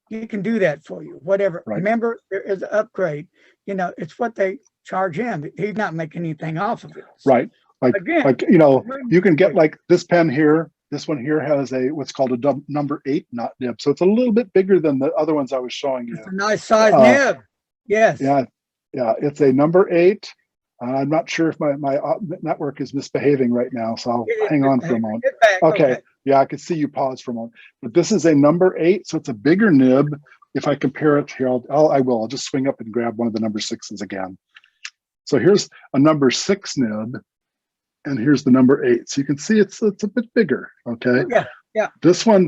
B: he can do that for you. Whatever.
C: Right.
B: Remember, there is an upgrade. You know, it's what they charge him. He's not making anything off of it. So,
C: Right.
B: again,
C: Like, you know, you can get like this pen here. This one here has what's called a number 8 knot nib. So it's a little bit bigger than the other ones I was showing you.
B: It's a nice size nib. Yes.
C: Yeah. Yeah. It's a number 8. I'm not sure if my network is misbehaving right now, so I'll hang on for a moment. Okay. Yeah, I could see you pause for a moment. But this is a number 8, so it's a bigger nib. If I compare it here, I'll just swing up and grab one of the number 6s again. So here's a number 6 nib, and here's the number 8. So you can see it's a bit bigger. Okay.
B: Yeah. Yeah.
C: This one,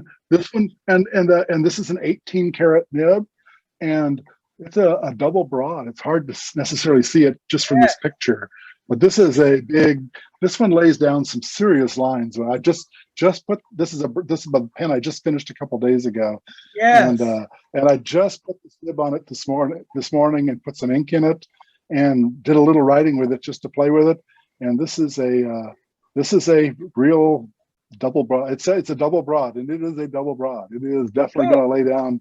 C: and this is an 18 karat nib, and it's a double broad. It's hard to necessarily see it just from this picture, but this is this one lays down some serious lines. I just put, this is a pen I just finished a couple days ago.
B: Yes.
C: And I just put this nib on it this morning and put some ink in it and did a little writing with it just to play with it. And this is a real double broad. It's a double broad, and it is a double broad. It is definitely going to lay down,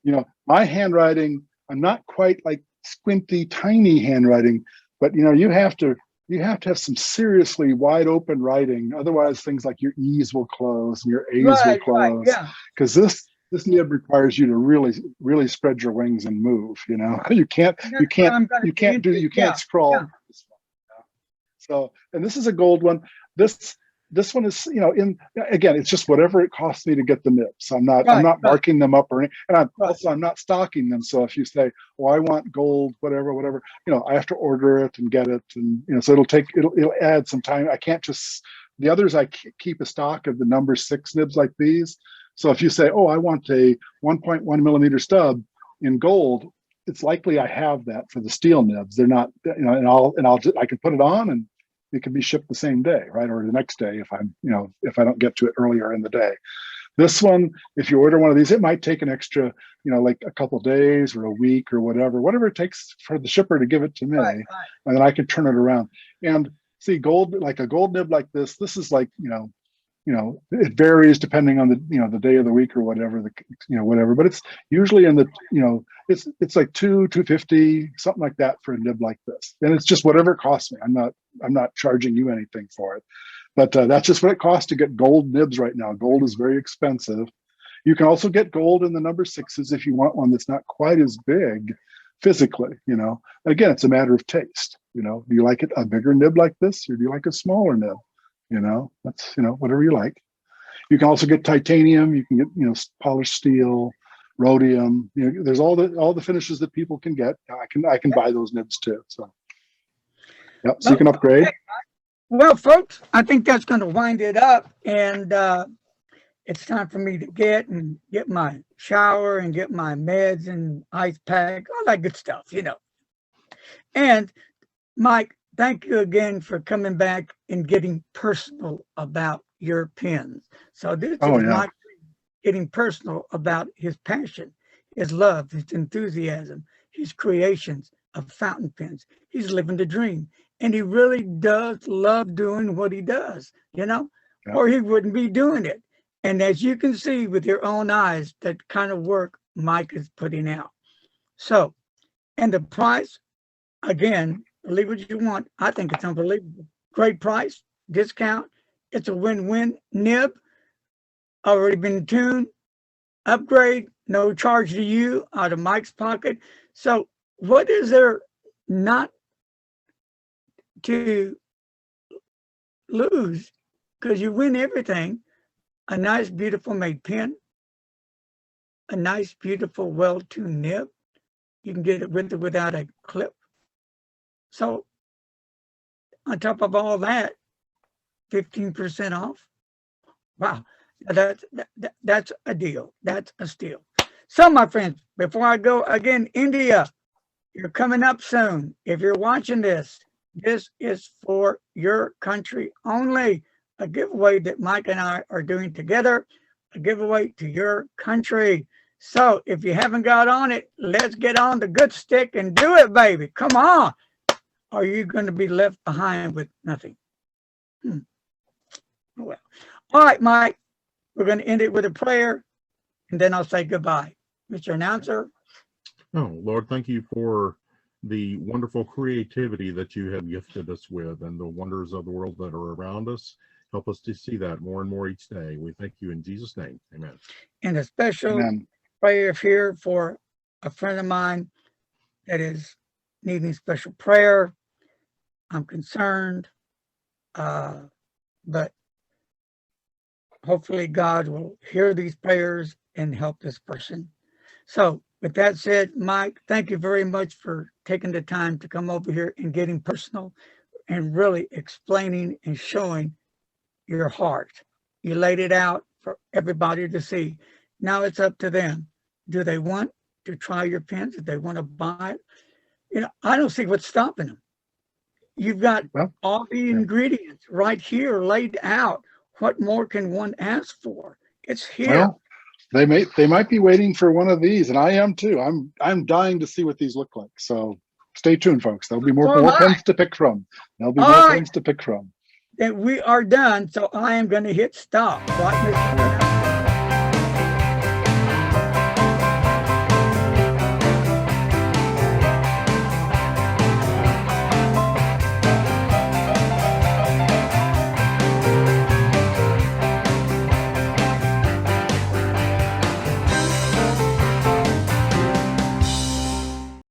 C: you know, my handwriting. I'm not quite like squinty, tiny handwriting, but you know, you have to have some seriously wide open writing. Otherwise, things like your E's will close and your A's will close.
B: Yeah.
C: Because this nib requires you to really spread your wings and move. You know, you can't scroll.
B: Yeah.
C: So, and this is a gold one. This one is, you know, again, it's just whatever it costs me to get the nibs. So I'm not marking them up or anything, and I'm not stocking them. So if you say, "Oh, I want gold, whatever," you know, I have to order it and get it, and you know, so it'll add some time. I can't just the others. I keep a stock of the number 6 nibs like these. So if you say, "Oh, I want a 1.1 millimeter stub in gold," it's likely I have that for the steel nibs. They're not, you know, I can put it on and it can be shipped the same day, right? Or the next day if I don't get to it earlier in the day. This one, if you order one of these, it might take an extra, you know, like a couple days or a week or whatever it takes for the shipper to give it to me, and then I can turn it around. And see, like a gold nib like this is like, you know, it varies depending on the day of the week or whatever, but it's usually in the, you know, it's like $250, something like that for a nib like this. And it's just whatever it costs me. I'm not charging you anything for it, but that's just what it costs to get gold nibs right now. Gold is very expensive. You can also get gold in the number 6s if you want one that's not quite as big physically, you know. Again, it's a matter of taste. You know, do you like a bigger nib like this, or do you like a smaller nib? You know, that's, you know, whatever you like. You can also get titanium. You can get, you know, polished steel, rhodium. You know, there's all the finishes that people can get. I can buy those nibs too. So, yep. So you can upgrade.
B: Well, folks, I think that's going to wind it up, and it's time for me to get my shower and get my meds and ice pack, all that good stuff, you know. And Mike, thank you again for coming back and getting personal about your pens. So this is Mike getting personal about his passion, his love, his enthusiasm, his creations of fountain pens. He's living the dream. And he really does love doing what he does, you know, or he wouldn't be doing it. And as you can see with your own eyes, that kind of work Mike is putting out. So, and the price, again, believe what you want. I think it's unbelievable. Great price, discount. It's a win-win nib. Already been tuned. Upgrade, no charge to you out of Mike's pocket. So what is there not to lose? Because you win everything. A nice, beautiful made pen. A nice, beautiful, well-tuned nib. You can get it with or without a clip. So on top of all that, 15% off. Wow, that's a deal. That's a steal. So my friends, before I go, again, India, you're coming up soon. If you're watching this, this is for your country only. A giveaway that Mike and I are doing together, a giveaway to your country. So if you haven't got on it, let's get on the good stick and do it, baby. Come on. Are you going to be left behind with nothing? Well, all right, Mike, we're going to end it with a prayer, and then I'll say goodbye. Mr. Announcer.
D: Oh, Lord, thank you for the wonderful creativity that you have gifted us with and the wonders of the world that are around us. Help us to see that more and more each day. We thank you in Jesus' name. Amen.
B: And a special
C: Amen.
B: prayer here for a friend of mine that is needing special prayer. I'm concerned, but hopefully God will hear these prayers and help this person. So with that said, Mike, thank you very much for taking the time to come over here and getting personal and really explaining and showing your heart. You laid it out for everybody to see. Now it's up to them. Do they want to try your pens? Do they want to buy it? You know, I don't see what's stopping them. You've got all the ingredients right here laid out. What more can one ask for? It's here.
C: Well, they might be waiting for one of these, and I am too. I'm dying to see what these look like. So stay tuned, folks. There'll be more pens to pick from. There'll be more pens to pick from.
B: Then we are done. So I am going to hit stop. Right, Mr.